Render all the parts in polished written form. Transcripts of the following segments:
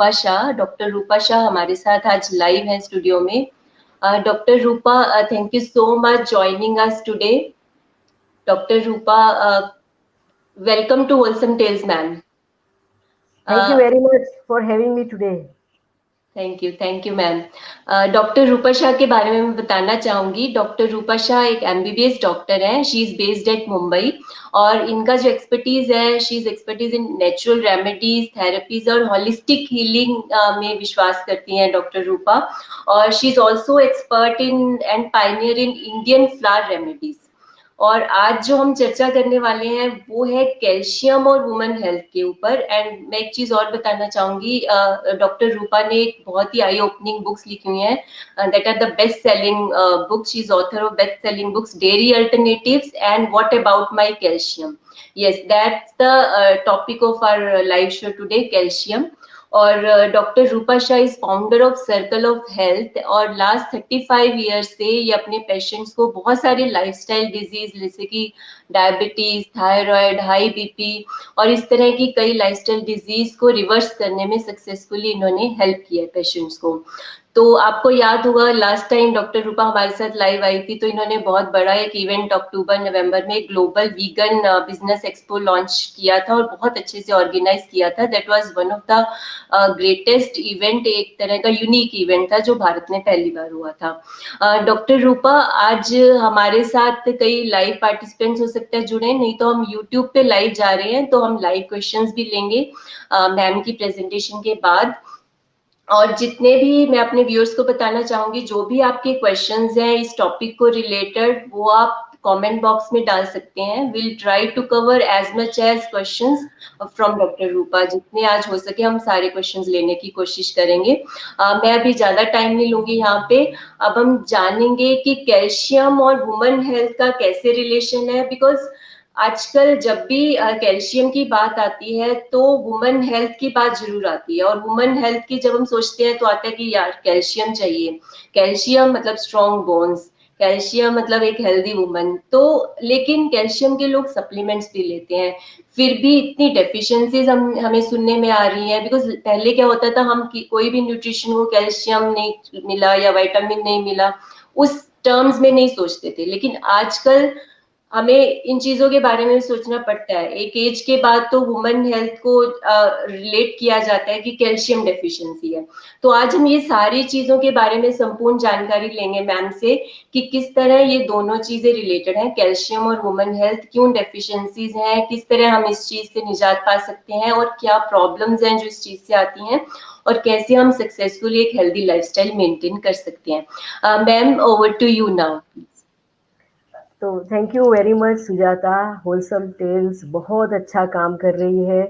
रूपा Shah. Doctor Rupa Shah हमारे साथ आज लाइव है स्टूडियो में। Doctor Rupa, thank you so much joining us today. Doctor Rupa, welcome to wholesome tales ma'am. Thank you very much for having me today. Thank you ma'am. Doctor Rupa Shah के बारे में मैं बताना चाहूंगी। डॉक्टर रूपा शाह एक एमबीबीएस डॉक्टर हैं। She is based eight Mumbai और इनका जो एक्सपर्टीज है, she is expertise in natural remedies, therapies और होलिस्टिक हीलिंग में विश्वास करती हैं डॉक्टर रूपा। और she is also expert in and Pioneer in Indian flower remedies. और आज जो हम चर्चा करने वाले हैं वो है कैल्शियम और वुमेन हेल्थ के ऊपर। एंड मैं एक चीज और बताना चाहूंगी, डॉक्टर रूपा ने एक बहुत ही आई ओपनिंग बुक्स लिखी हुई हैं that are the best selling books. She is author of best selling books dairy alternatives and what about my calcium. Yes, that's the topic of our live show today, calcium. और doctor Rupa Shah is founder of circle of health और last 35 years से ये अपने patients को बहुत सारे lifestyle disease जैसे कि डायबिटीज, थायराइड, हाई बीपी और इस तरह की कई लाइफस्टाइल डिजीज को रिवर्स करने में सक्सेसफुली इन्होंने हेल्प किया है पेशेंट्स को। तो आपको याद होगा लास्ट टाइम डॉक्टर रूपा हमारे साथ लाइव आई थी तो इन्होंने बहुत बड़ा एक इवेंट अक्टूबर नवंबर में global vegan business expo launch किया था और बहुत अच्छे से ऑर्गेनाइज किया था। That was one of the greatest event, एक तरह का यूनिक इवेंट था जो भारत में पहली बार हुआ था। डॉक्टर रूपा, आज हमारे साथ कई लाइव पार्टिसिपेंट्स हो सकते हैं जुड़े, नहीं तो हम यूट्यूब पे लाइव जा रहे हैं तो हम लाइव क्वेश्चंस भी लेंगे मैम की प्रेजेंटेशन के बाद। और जितने भी मैं अपने व्यूअर्स को बताना चाहूंगी, जो भी आपके क्वेश्चंस हैं इस टॉपिक को रिलेटेड वो आप कमेंट बॉक्स में डाल सकते हैं। Will try to cover as much as questions from doctor Rupa. जितने आज हो सके हम सारे क्वेश्चंस लेने की कोशिश करेंगे। मैं अभी ज्यादा टाइम नहीं लूंगी यहाँ पे। अब हम जानेंगे कि कैल्शियम और वुमेन हेल्थ का कैसे रिलेशन है, बिकॉज आजकल जब भी कैल्शियम की बात आती है तो वुमेन हेल्थ की बात जरूर आती है। और वुमेन हेल्थ की जब हम सोचते हैं तो आता है कि यार कैल्शियम चाहिए। कैल्शियम मतलब स्ट्रॉन्ग बोन्स, कैल्शियम मतलब एक हेल्दी वुमन। तो लेकिन कैल्शियम के लोग सप्लीमेंट्स भी लेते हैं, फिर भी इतनी डेफिशिएंसीज हमें सुनने में आ रही है। बिकॉज पहले क्या होता था, हम कोई भी न्यूट्रिशन को कैल्शियम नहीं मिला या विटामिन नहीं मिला उस टर्म्स में नहीं सोचते थे, लेकिन आजकल हमें इन चीजों के बारे में सोचना पड़ता है। एक एज के बाद तो वुमेन हेल्थ को रिलेट किया जाता है कि कैल्शियम डेफिशिएंसी है। तो आज हम ये सारी चीजों के बारे में संपूर्ण जानकारी लेंगे मैम से कि किस तरह ये दोनों चीजें रिलेटेड हैं, कैल्शियम और वुमेन हेल्थ क्यों डेफिशिएंसीज हैं, किस तरह हम इस चीज से निजात पा सकते हैं और क्या प्रॉब्लम्स हैं जो इस चीज से आती हैं और कैसे हम सक्सेसफुली एक हेल्दी लाइफस्टाइल मेंटेन कर सकते हैं। Ma'am, over to you now. तो thank you very much Sujata. Wholesome tales बहुत अच्छा काम कर रही है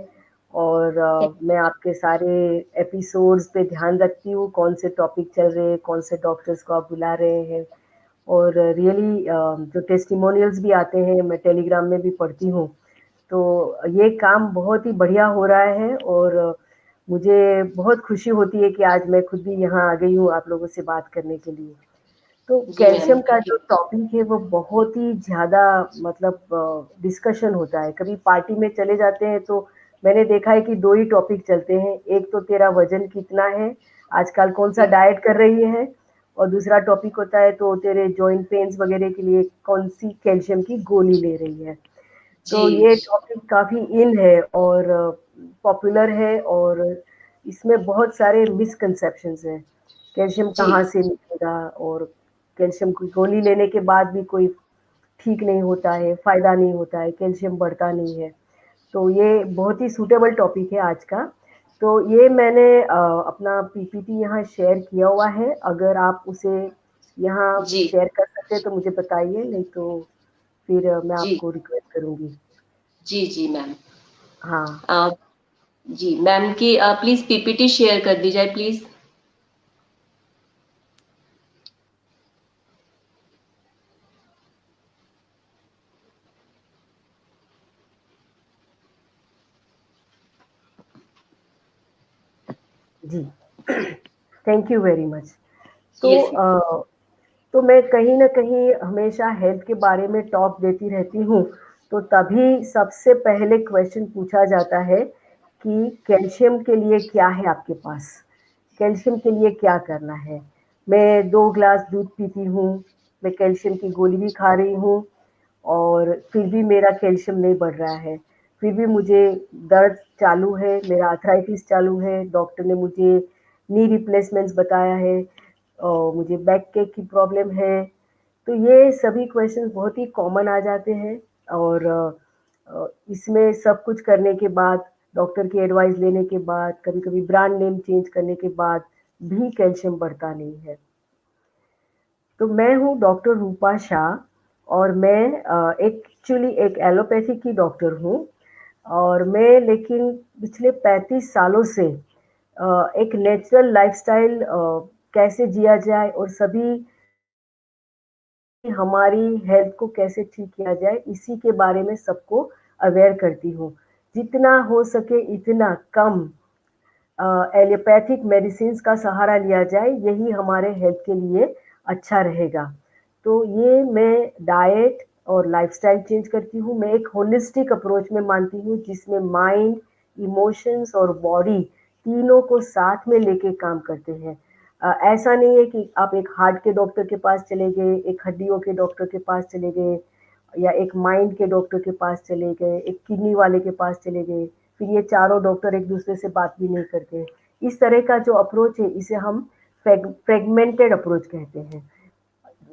और मैं आपके सारे एपिसोड्स पे ध्यान रखती हूँ कौन से टॉपिक चल रहे हैं, कौन से डॉक्टर्स को आप बुला रहे हैं। और रियली जो टेस्टिमोनियल्स भी आते हैं मैं टेलीग्राम में भी पढ़ती हूँ। तो ये काम बहुत ही बढ़िया हो रहा है और मुझे बहुत खुशी होती है कि आज मैं खुद भी यहाँ आ गई हूँ आप लोगों से बात करने के लिए। तो जी मैम, कैल्शियम का थैंक यू। जो टॉपिक है वो बहुत ही ज़्यादा मतलब डिस्कशन होता है। कभी पार्टी में चले जाते हैं तो मैंने देखा है कि 2 ही टॉपिक चलते हैं। एक तो तेरा वज़न कितना है, आजकल कौन-सा डाइट कर रही है और दूसरा टॉपिक होता है तो तेरे जॉइंट पेन्स वगैरह के लिए कौन-सी कैल्शियम की गोली ले रही है। जी तो ये टॉपिक काफ़ी इन है और पॉपुलर है और इसमें बहुत सारे मिसकंसेप्शंस हैं। कैल्शियम जी कहाँ से मिलेगा और कैल्शियम की गोली लेने के बाद भी कोई ठीक नहीं होता है, फ़ायदा नहीं होता है, कैल्शियम बढ़ता नहीं है। तो ये बहुत ही सूटेबल टॉपिक है आज का। तो ये मैंने अपना पीपीटी यहाँ शेयर किया हुआ है, अगर आप उसे यहाँ जी शेयर कर सकते हैं तो मुझे बताइए, नहीं तो फिर मैं जी आपको रिक्वेस्ट करूँगी। जी जी मैम। हाँ, अ, जी मैम की प्लीज पीपीटी शेयर कर दी जाए प्लीज। जी। Thank you very much. तो यस मैम। तो मैं कहीं न कहीं हमेशा हेल्थ के बारे में टॉक देती रहती हूँ, तो तभी सबसे पहले क्वेश्चन पूछा जाता है कि कैल्शियम के लिए क्या है आपके पास, कैल्शियम के लिए क्या करना है। मैं 2 ग्लास दूध पीती हूँ, मैं कैल्शियम की गोली भी खा रही हूँ और फिर भी मेरा कैल्शियम नहीं बढ़ रहा है। फिर भी मुझे दर्द चालू है, मेरा आर्थराइटिस चालू है, डॉक्टर ने मुझे नी रिप्लेसमेंट्स बताया है और मुझे बैक के की प्रॉब्लम है। तो ये सभी क्वेश्चंस बहुत ही कॉमन आ जाते हैं और इसमें सब कुछ करने के बाद, डॉक्टर की एडवाइस लेने के बाद, कभी-कभी ब्रांड नेम चेंज करने के बाद भी कैल्शियम बढ़ता नहीं है। तो मैं हूँ डॉक्टर रूपा शाह और मैं एक्चुअली एक एलोपैथी की डॉक्टर हूँ और मैं लेकिन पिछले 35 सालों से एक नेचुरल लाइफ़स्टाइल कैसे जिया जाए और सभी हमारी हेल्थ को कैसे ठीक किया जाए, इसी के बारे में सबको अवेयर करती हूँ। जितना हो सके इतना कम एलोपैथिक मेडिसिन्स का सहारा लिया जाए, यही हमारे हेल्थ के लिए अच्छा रहेगा। तो ये मैं डाइट और लाइफ़स्टाइल चेंज करती हूँ। मैं एक होलिस्टिक अप्रोच में मानती हूँ, जिसमें माइंड, इमोशंस और बॉडी तीनों को साथ में लेके काम करते हैं। ऐसा नहीं है कि आप एक हार्ट के डॉक्टर के पास चले गए, एक हड्डियों के डॉक्टर के पास चले गए या एक माइंड के डॉक्टर के पास चले गए, एक किडनी वाले के पास चले गए, फिर ये चारों डॉक्टर एक दूसरे से बात भी नहीं करते। इस तरह का जो अप्रोच है, इसे हम फ्रेगमेंटेड अप्रोच कहते हैं।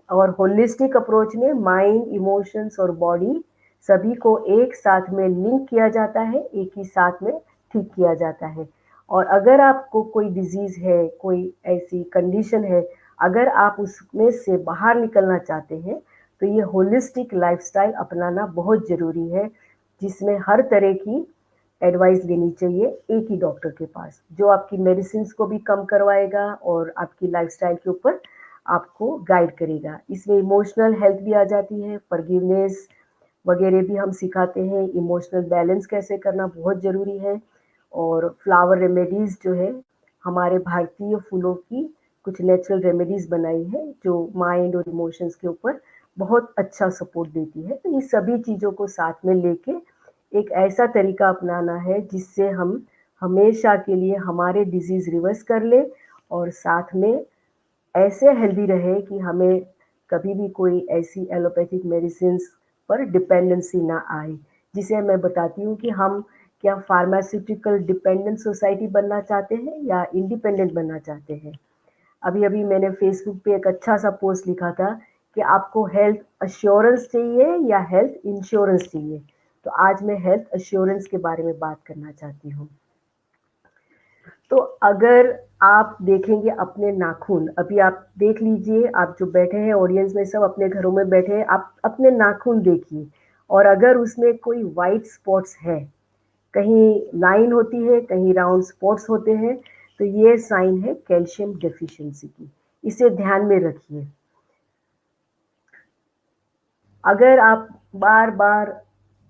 और होलिस्टिक अप्रोच में माइंड, इमोशंस और बॉडी सभी को एक साथ में लिंक किया जाता है, एक ही साथ में ठीक किया जाता है। और अगर आपको कोई डिजीज़ है, कोई ऐसी कंडीशन है, अगर आप उसमें से बाहर निकलना चाहते हैं, तो ये होलिस्टिक लाइफ़स्टाइल अपनाना बहुत ज़रूरी है, जिसमें हर तरह की एडवाइस लेनी चाहिए एक ही डॉक्टर के पास, जो आपकी मेडिसिन्स को भी कम करवाएगा और आपकी लाइफ़स्टाइल के ऊपर आपको गाइड करेगा। इसमें इमोशनल हेल्थ भी आ जाती है, फॉरगिवनेस वगैरह भी हम सिखाते हैं, इमोशनल बैलेंस कैसे करना बहुत ज़रूरी है और फ्लावर रेमेडीज़ जो है, हमारे भारतीय फूलों की कुछ नेचुरल रेमेडीज़ बनाई है, जो माइंड और इमोशंस के ऊपर बहुत अच्छा सपोर्ट देती है। तो ये सभी चीज़ों को साथ में लेके एक ऐसा तरीका अपनाना है, जिससे हम हमेशा के लिए हमारे डिज़ीज़ रिवर्स कर लें और साथ में ऐसे हेल्दी रहे कि हमें कभी भी कोई ऐसी एलोपैथिक मेडिसिन्स पर डिपेंडेंसी ना आए। जिसे मैं बताती हूँ कि हम क्या फार्मास्यूटिकल डिपेंडेंट सोसाइटी बनना चाहते हैं या इंडिपेंडेंट बनना चाहते हैं। अभी-अभी मैंने फेसबुक पे एक अच्छा-सा पोस्ट लिखा था कि आपको हेल्थ एश्योरेंस चाहिए या हेल्थ इंश्योरेंस चाहिए। तो आज मैं हेल्थ एश्योरेंस के बारे में बात करना चाहती हूँ। तो अगर आप देखेंगे अपने नाखून, अभी आप देख लीजिए, आप जो बैठे हैं ऑडियंस में सब अपने घरों में बैठे हैं, आप अपने नाखून देखिए और अगर उसमें कोई व्हाइट स्पॉट्स है, कहीं लाइन होती है, कहीं राउंड स्पॉट्स होते हैं, तो ये साइन है कैल्शियम डेफिशिएंसी की। इसे ध्यान में रखिए। अगर आप बार-बार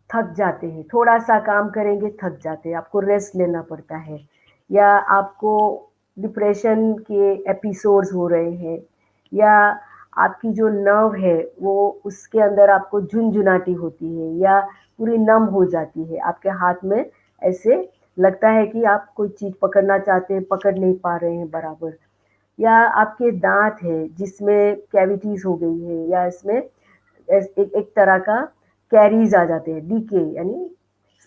थक जाते हैं, थोड़ा-सा काम करेंगे थक जाते हैं, आपको रेस्ट लेना पड़ता है या आपको डिप्रेशन के एपिसोड्स हो रहे हैं या आपकी जो नर्व है वो उसके अंदर आपको झुनझुनाती होती है या पूरी नम हो जाती है, आपके हाथ में ऐसे लगता है कि आप कोई चीज़ पकड़ना चाहते हैं, पकड़ नहीं पा रहे हैं बराबर या आपके दाँत है जिसमें कैविटीज़ हो गई है या इसमें एक एक तरह का कैरीज आ जाते हैं, डीके यानी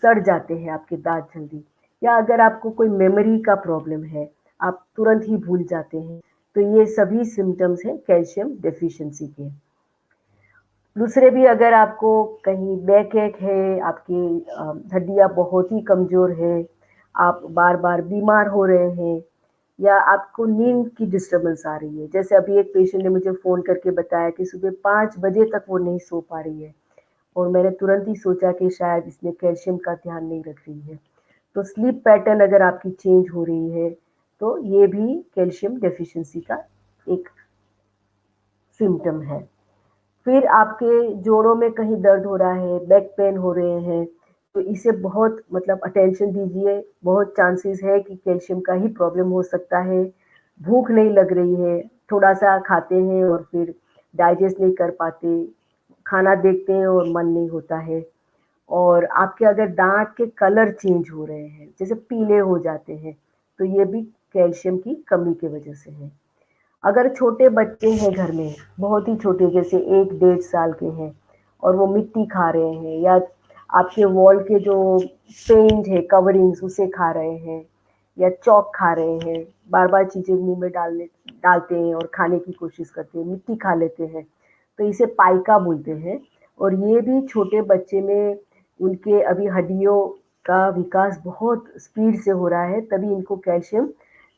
सड़ जाते हैं आपके दांत जल्दी या अगर आपको कोई मेमोरी का प्रॉब्लम है, आप तुरंत ही भूल जाते हैं, तो ये सभी सिम्टम्स हैं कैल्शियम डेफिशिएंसी के। दूसरे भी अगर आपको कहीं बैक एक है, आपकी हड्डियाँ बहुत ही कमज़ोर है, आप बार-बार बीमार हो रहे हैं या आपको नींद की डिस्टर्बेंस आ रही है। जैसे अभी एक पेशेंट ने मुझे फ़ोन करके बताया कि सुबह 5 बजे तक वो नहीं सो पा रही है और मैंने तुरंत ही सोचा कि शायद इसने कैल्शियम का ध्यान नहीं रख रही है। तो स्लीप पैटर्न अगर आपकी चेंज हो रही है, तो ये भी कैल्शियम डेफिशिएंसी का एक सिम्पटम है। फिर आपके जोड़ों में कहीं दर्द हो रहा है, बैक पेन हो रहे हैं, तो इसे बहुत मतलब अटेंशन दीजिए, बहुत चांसेस है कि कैल्शियम का ही प्रॉब्लम हो सकता है। भूख नहीं लग रही है, थोड़ा-सा खाते हैं और फिर डाइजेस्ट नहीं कर पाते, खाना देखते हैं और मन नहीं होता है और आपके अगर दांत के कलर चेंज हो रहे हैं, जैसे पीले हो जाते हैं, तो ये भी कैल्शियम की कमी की वजह से है। अगर छोटे बच्चे हैं घर में, बहुत ही छोटे, जैसे 1 डेढ़ साल के हैं और वो मिट्टी खा रहे हैं, या आपके वॉल के जो पेंट है, कवरिंग्स, उसे खा रहे हैं, या चॉक खा रहे हैं, बार बार चीजें मुंह में डालते हैं और खाने की कोशिश करते हैं, मिट्टी खा लेते हैं, तो इसे पाइका बोलते हैं। और ये भी छोटे बच्चे में उनके अभी हड्डियों का विकास बहुत स्पीड से हो रहा है, तभी इनको कैल्शियम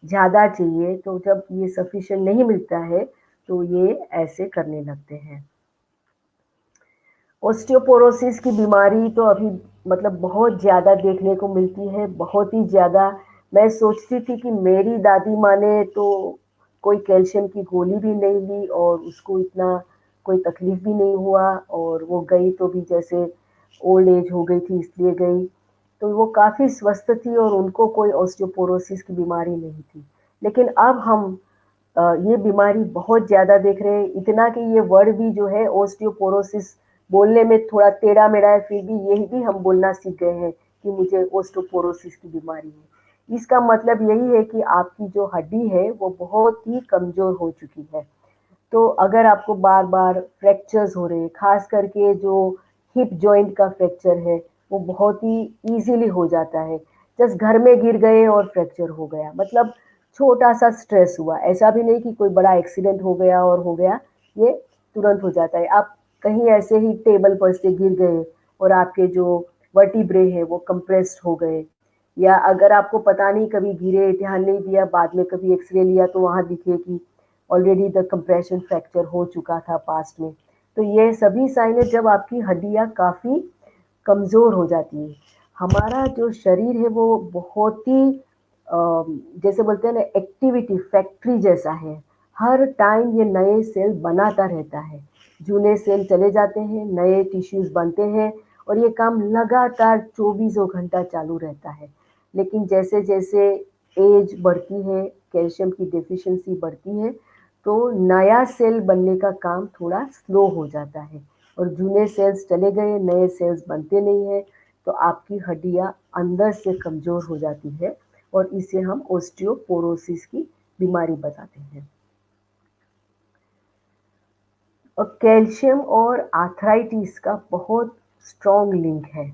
ज़्यादा चाहिए। तो जब ये सफिशिएंट नहीं मिलता है, तो ये ऐसे करने लगते हैं। ऑस्टियोपोरोसिस की बीमारी तो अभी मतलब बहुत ज़्यादा देखने को मिलती है, बहुत ही ज़्यादा। मैं सोचती थी कि मेरी दादी माँ ने तो कोई कैल्शियम की गोली भी नहीं ली और उसको इतना कोई तकलीफ भी नहीं हुआ, और वो गई तो भी जैसे ओल्ड एज हो गई थी इसलिए गई। तो वो काफ़ी स्वस्थ थी और उनको कोई ऑस्टियोपोरोसिस की बीमारी नहीं थी। लेकिन अब हम ये बीमारी बहुत ज़्यादा देख रहे हैं, इतना कि ये वर्ड भी जो है ऑस्टियोपोरोसिस बोलने में थोड़ा टेढ़ा-मेढ़ा है, फिर भी यही भी हम बोलना सीख गए हैं कि मुझे ऑस्टियोपोरोसिस की बीमारी है। इसका मतलब यही है कि आपकी जो हड्डी है वो बहुत ही कमज़ोर हो चुकी है। तो अगर आपको बार-बार फ्रैक्चर्स हो रहे हैं, ख़ास करके जो हिप जॉइंट का फ्रैक्चर है, वो बहुत ही ईज़िली हो जाता है। जस्ट घर में गिर गए और फ्रैक्चर हो गया, मतलब छोटा-सा स्ट्रेस हुआ, ऐसा भी नहीं कि कोई बड़ा एक्सीडेंट हो गया और हो गया, ये तुरंत हो जाता है। आप कहीं ऐसे ही टेबल पर से गिर गए और आपके जो वर्टिब्रे हैं वो कंप्रेस्ड हो गए, या अगर आपको पता नहीं कभी गिरे, ध्यान नहीं दिया, बाद में कभी एक्स-रे लिया तो वहाँ दिखे कि ऑलरेडी द कंप्रेशन फ्रैक्चर हो चुका था पास्ट में। तो ये सभी साइन है जब आपकी हड्डियाँ काफ़ी कमज़ोर हो जाती हैं। हमारा जो शरीर है वो बहुत ही जैसे बोलते हैं ना, एक्टिविटी फैक्ट्री जैसा है। हर टाइम ये नए सेल बनाता रहता है। जूने सेल चले जाते हैं, नए टिश्यूज़ बनते हैं और ये काम लगातार चौबीसों घंटा चालू रहता है। लेकिन जैसे-जैसे एज बढ़ती है, कैल्शियम की डेफ़िशिएंसी बढ़ती है, तो नया सेल बनने का काम थोड़ा स्लो हो जाता है और जूने सेल्स चले गए, नए सेल्स बनते नहीं हैं, तो आपकी हड्डियाँ अंदर से कमज़ोर हो जाती है और इसे हम ऑस्टियोपोरोसिस की बीमारी बताते हैं। और कैल्शियम और आर्थराइटिस का बहुत स्ट्रॉन्ग लिंक है।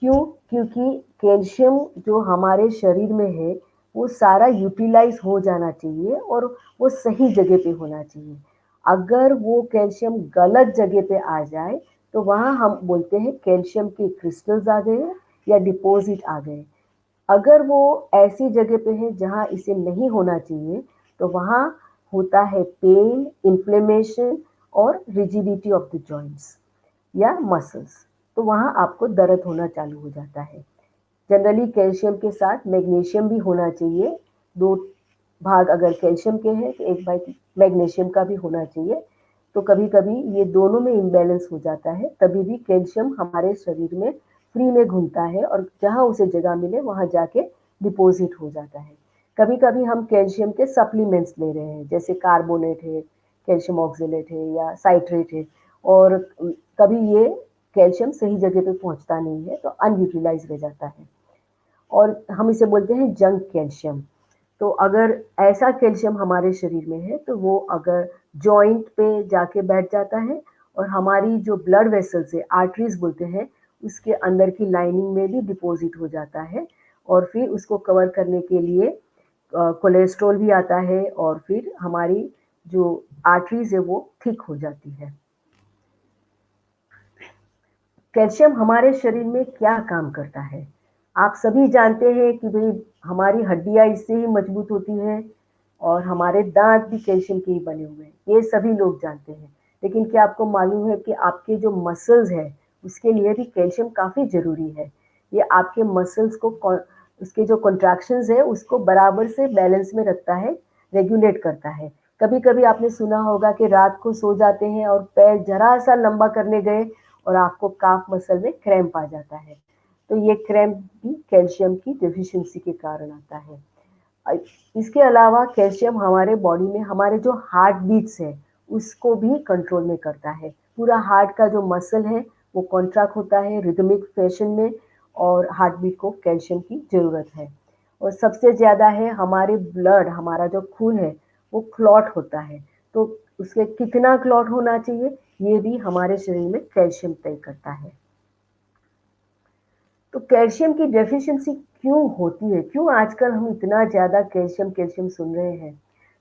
क्यों? क्योंकि कैल्शियम जो हमारे शरीर में है, वो सारा यूटिलाइज़ हो जाना चाहिए और वो सही जगह पे होना चाहिए। अगर वो कैल्शियम गलत जगह पे आ जाए, तो वहाँ हम बोलते हैं कैल्शियम के क्रिस्टल्स आ गए या डिपॉज़िट आ गए। अगर वो ऐसी जगह पे है जहाँ इसे नहीं होना चाहिए, तो वहाँ होता है पेन, इन्फ्लेमेशन और रिजिडिटी ऑफ द जॉइंट्स या मसल्स। तो वहाँ आपको दर्द होना चालू हो जाता है। जनरली कैल्शियम के साथ मैग्नीशियम भी होना चाहिए। 2 भाग अगर कैल्शियम के हैं तो 1 भाग मैग्नीशियम का भी होना चाहिए। तो कभी-कभी ये दोनों में इम्बैलेंस हो जाता है, तभी भी कैल्शियम हमारे शरीर में फ्री में घूमता है और जहाँ उसे जगह मिले वहाँ जाके डिपॉज़िट हो जाता है। कभी-कभी हम कैल्शियम के सप्लीमेंट्स ले रहे हैं, जैसे कार्बोनेट है, कैल्शियम ऑक्ज़ेलेट है या साइट्रेट है, और कभी ये कैल्शियम सही जगह पे पहुँचता नहीं है, तो अनयूटिलाइज़ रह जाता है और हम इसे बोलते हैं जंक कैल्शियम। तो अगर ऐसा कैल्शियम हमारे शरीर में है, तो वो अगर जॉइंट पे जाके बैठ जाता है और हमारी जो ब्लड वेसल्स है, आर्टरीज़ बोलते हैं, उसके अंदर की लाइनिंग में भी डिपॉज़िट हो जाता है और फिर उसको कवर करने के लिए कोलेस्ट्रॉल भी आता है और फिर हमारी जो आर्टरीज़ है वो थिक हो जाती है। कैल्शियम हमारे शरीर में क्या काम करता है? आप सभी जानते हैं कि भई हमारी हड्डियाँ इससे ही मजबूत होती हैं और हमारे दाँत भी कैल्शियम के ही बने हुए हैं, ये सभी लोग जानते हैं। लेकिन क्या आपको मालूम है कि आपके जो मसल्स हैं, उसके लिए भी कैल्शियम काफ़ी ज़रूरी है। ये आपके मसल्स को उसके जो कॉन्ट्रैक्शंस है, उसको बराबर से बैलेंस में रखता है, रेगुलेट करता है। कभी-कभी आपने सुना होगा कि रात को सो जाते हैं और पैर ज़रा-सा लंबा करने गए और आपको काफ मसल में क्रैम्प आ जाता है। तो ये क्रैम्प भी कैल्शियम की डेफिशिएंसी के कारण आता है। अ, इसके अलावा कैल्शियम हमारे बॉडी में हमारे जो हार्ट बीट्स है, उसको भी कंट्रोल में करता है। पूरा हार्ट का जो मसल है, वो कॉन्ट्रैक्ट होता है रिदमिक फैशन में और हार्ट बीट को कैल्शियम की ज़रूरत है। और सबसे ज़्यादा है हमारे ब्लड, हमारा जो खून है वो क्लॉट होता है, तो उसके कितना क्लॉट होना चाहिए ये भी हमारे शरीर में कैल्शियम तय करता है। तो कैल्शियम की डेफिशिएंसी क्यों होती है, क्यों आजकल हम इतना ज़्यादा कैल्शियम कैल्शियम सुन रहे हैं?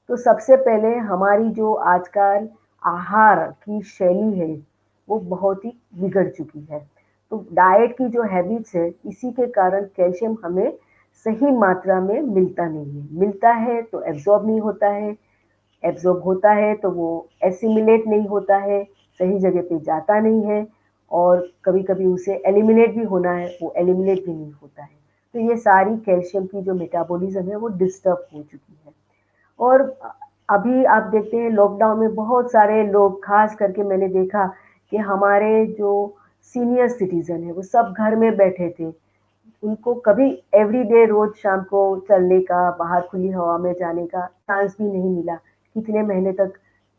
तो सबसे पहले हमारी जो आजकल आहार की शैली है वो बहुत ही बिगड़ चुकी है। तो डाइट की जो हैबिट्स है इसी के कारण कैल्शियम हमें सही मात्रा में मिलता नहीं है। मिलता है तो एब्जॉर्ब नहीं होता है, एब्जॉर्ब होता है तो वो एसिमिलेट नहीं होता है, सही जगह पे जाता नहीं है और कभी-कभी उसे एलिमिनेट भी होना है, वो एलिमिनेट भी नहीं होता है। तो ये सारी कैल्शियम की जो मेटाबॉलिज़्म है वो डिस्टर्ब हो चुकी है। और अभी आप देखते हैं लॉकडाउन में बहुत सारे लोग, खास करके मैंने देखा कि हमारे जो सीनियर सिटीज़न हैं वो सब घर में बैठे थे। उनको कभी एवरीडे रोज़ शाम को चलने का, बाहर खुली हवा में जाने का चांस भी नहीं मिला। कितने महीने तक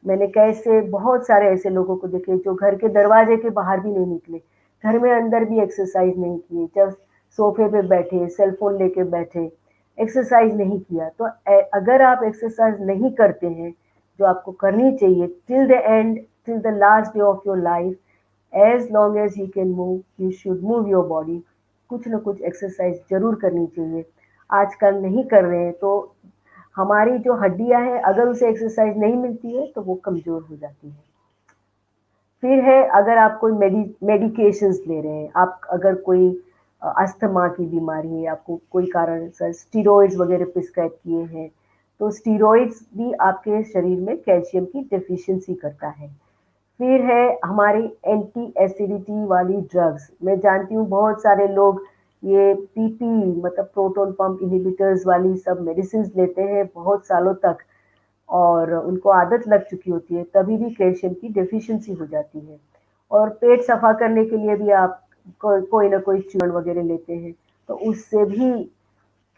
मैंने कैसे बहुत सारे ऐसे लोगों को देखे जो घर के दरवाजे के बाहर भी नहीं निकले। घर में अंदर भी एक्सरसाइज़ नहीं किए, जस्ट सोफ़े पे बैठे, सेल फ़ोन लेके बैठे, एक्सरसाइज़ नहीं किया। तो अगर आप एक्सरसाइज़ नहीं करते हैं, जो आपको करनी चाहिए till the end, till the last day of your life, as long as you can move, you should move your body. कुछ न कुछ एक्सरसाइज़ ज़रूर करनी चाहिए। आजकल नहीं कर रहे हैं तो हमारी जो हड्डियाँ हैं अगर उसे एक्सरसाइज़ नहीं मिलती है तो वो कमज़ोर हो जाती हैं। फिर है अगर आप कोई मेडिकेशंस ले रहे हैं, आप अगर कोई अस्थमा की बीमारी है, आपको कोई कारण से स्टेरॉइड्स वगैरह प्रिस्क्राइब किए हैं, तो स्टेरॉइड्स भी आपके शरीर में कैल्शियम की डेफिशिएंसी करता है। फिर है हमारी एंटी एसिडिटी वाली ड्रग्स। मैं जानती हूँ बहुत सारे लोग ये पीपी मतलब प्रोटॉन पंप इनहिबिटर्स वाली सब मेडिसिन लेते हैं बहुत सालों तक और उनको आदत लग चुकी होती है, तभी भी कैल्शियम की डेफिशिएंसी हो जाती है। और पेट सफा करने के लिए भी आप कोई ना कोई चूर्ण वगैरह लेते हैं, तो उससे भी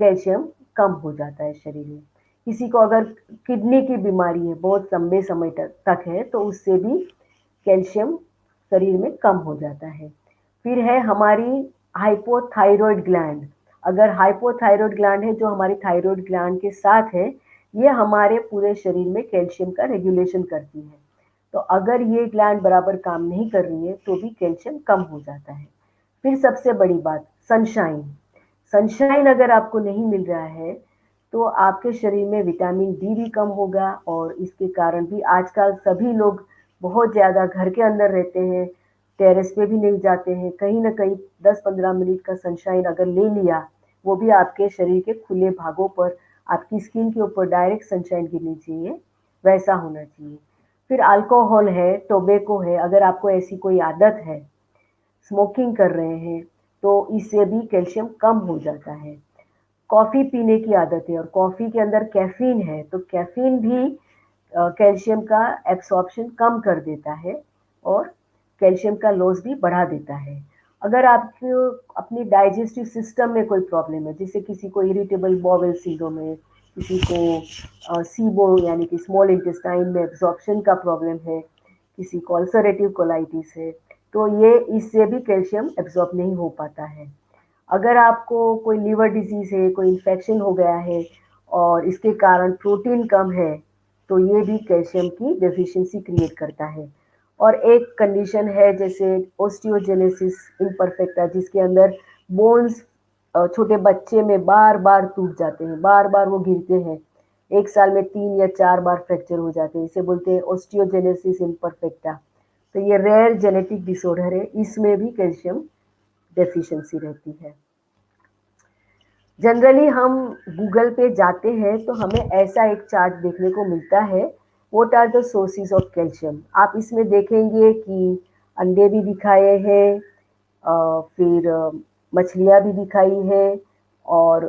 कैल्शियम कम हो जाता है शरीर में। किसी को अगर किडनी की बीमारी है, बहुत लंबे समय तक है, तो उससे भी कैल्शियम शरीर में कम हो जाता है। फिर है हमारी हाइपोथायरॉयड ग्लैंड। अगर हाइपोथायरॉयड ग्लैंड है जो हमारी थायरॉयड ग्लैंड के साथ है, ये हमारे पूरे शरीर में कैल्शियम का रेगुलेशन करती है। तो अगर ये ग्लैंड बराबर काम नहीं कर रही है तो भी कैल्शियम कम हो जाता है। फिर सबसे बड़ी बात सनशाइन। सनशाइन अगर आपको नहीं मिल रहा है तो आपके शरीर में विटामिन डी भी कम होगा और इसके कारण भी आजकल सभी लोग बहुत ज़्यादा घर के अंदर रहते हैं, टेरेस पे भी नहीं जाते हैं। कहीं न कहीं 10-15 मिनट का सनशाइन अगर ले लिया, वो भी आपके शरीर के खुले भागों पर, आपकी स्किन के ऊपर डायरेक्ट सनशाइन गिरनी चाहिए, वैसा होना चाहिए। फिर अल्कोहल है, टोबैको है, अगर आपको ऐसी कोई आदत है, स्मोकिंग कर रहे हैं, तो इससे भी कैल्शियम कम हो जाता है। कॉफ़ी पीने की आदत है और कॉफ़ी के अंदर कैफ़ीन है, तो कैफ़ीन भी कैल्शियम का एब्सॉर्प्शन कम कर देता है और कैल्शियम का लॉस भी बढ़ा देता है। अगर आपको अपनी डाइजेस्टिव सिस्टम में कोई प्रॉब्लम है, जैसे किसी को इरिटेबल बाउल सिंड्रोम है, किसी को सीबो यानी कि स्मॉल इंटेस्टाइन में एब्सॉर्प्शन का प्रॉब्लम है, किसी को अल्सरेटिव कोलाइटिस है, तो ये इससे भी कैल्शियम एब्सॉर्ब नहीं हो पाता है। अगर आपको कोई लिवर डिजीज़ है, कोई इन्फेक्शन हो गया है और इसके कारण प्रोटीन कम है, तो ये भी कैल्शियम की डेफिशिएंसी क्रिएट करता है। और एक कंडीशन है जैसे ओस्टियोजेनेसिस इम्परफेक्टा जिसके अंदर बोन्स छोटे बच्चे में बार-बार टूट जाते हैं, बार-बार वो गिरते हैं। 1 साल में 3 या 4 बार फ्रैक्चर हो जाते हैं, इसे बोलते हैं ओस्टियोजेनेसिस इम्परफेक्टा। तो ये रेयर जेनेटिक डिसऑर्डर है, इसमें भी कैल्शियम डेफिशिएंसी रहती है। जनरली हम गूगल पे जाते हैं तो हमें ऐसा एक चार्ट देखने को मिलता है, what are the sources of calcium. आप इसमें देखेंगे कि अंडे भी दिखाए हैं, फिर मछलियाँ भी दिखाई हैं और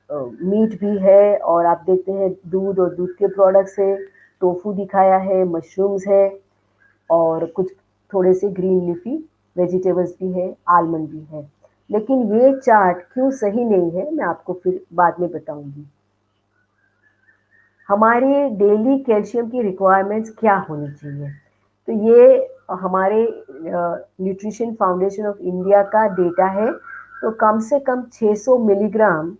मीट भी है और आप देखते हैं दूध और दूध के प्रोडक्ट्स है, टोफू दिखाया है, मशरूम्स है और कुछ थोड़े से ग्रीन लीफी वेजिटेबल्स भी है, आलमंड भी है। लेकिन ये चार्ट क्यों सही नहीं है, मैं आपको फिर बाद में बताऊँगी। हमारी डेली कैल्शियम की रिक्वायरमेंट्स क्या होनी चाहिए? तो ये हमारे न्यूट्रिशन फाउंडेशन ऑफ इंडिया का डेटा है, तो कम से कम 600 मिलीग्राम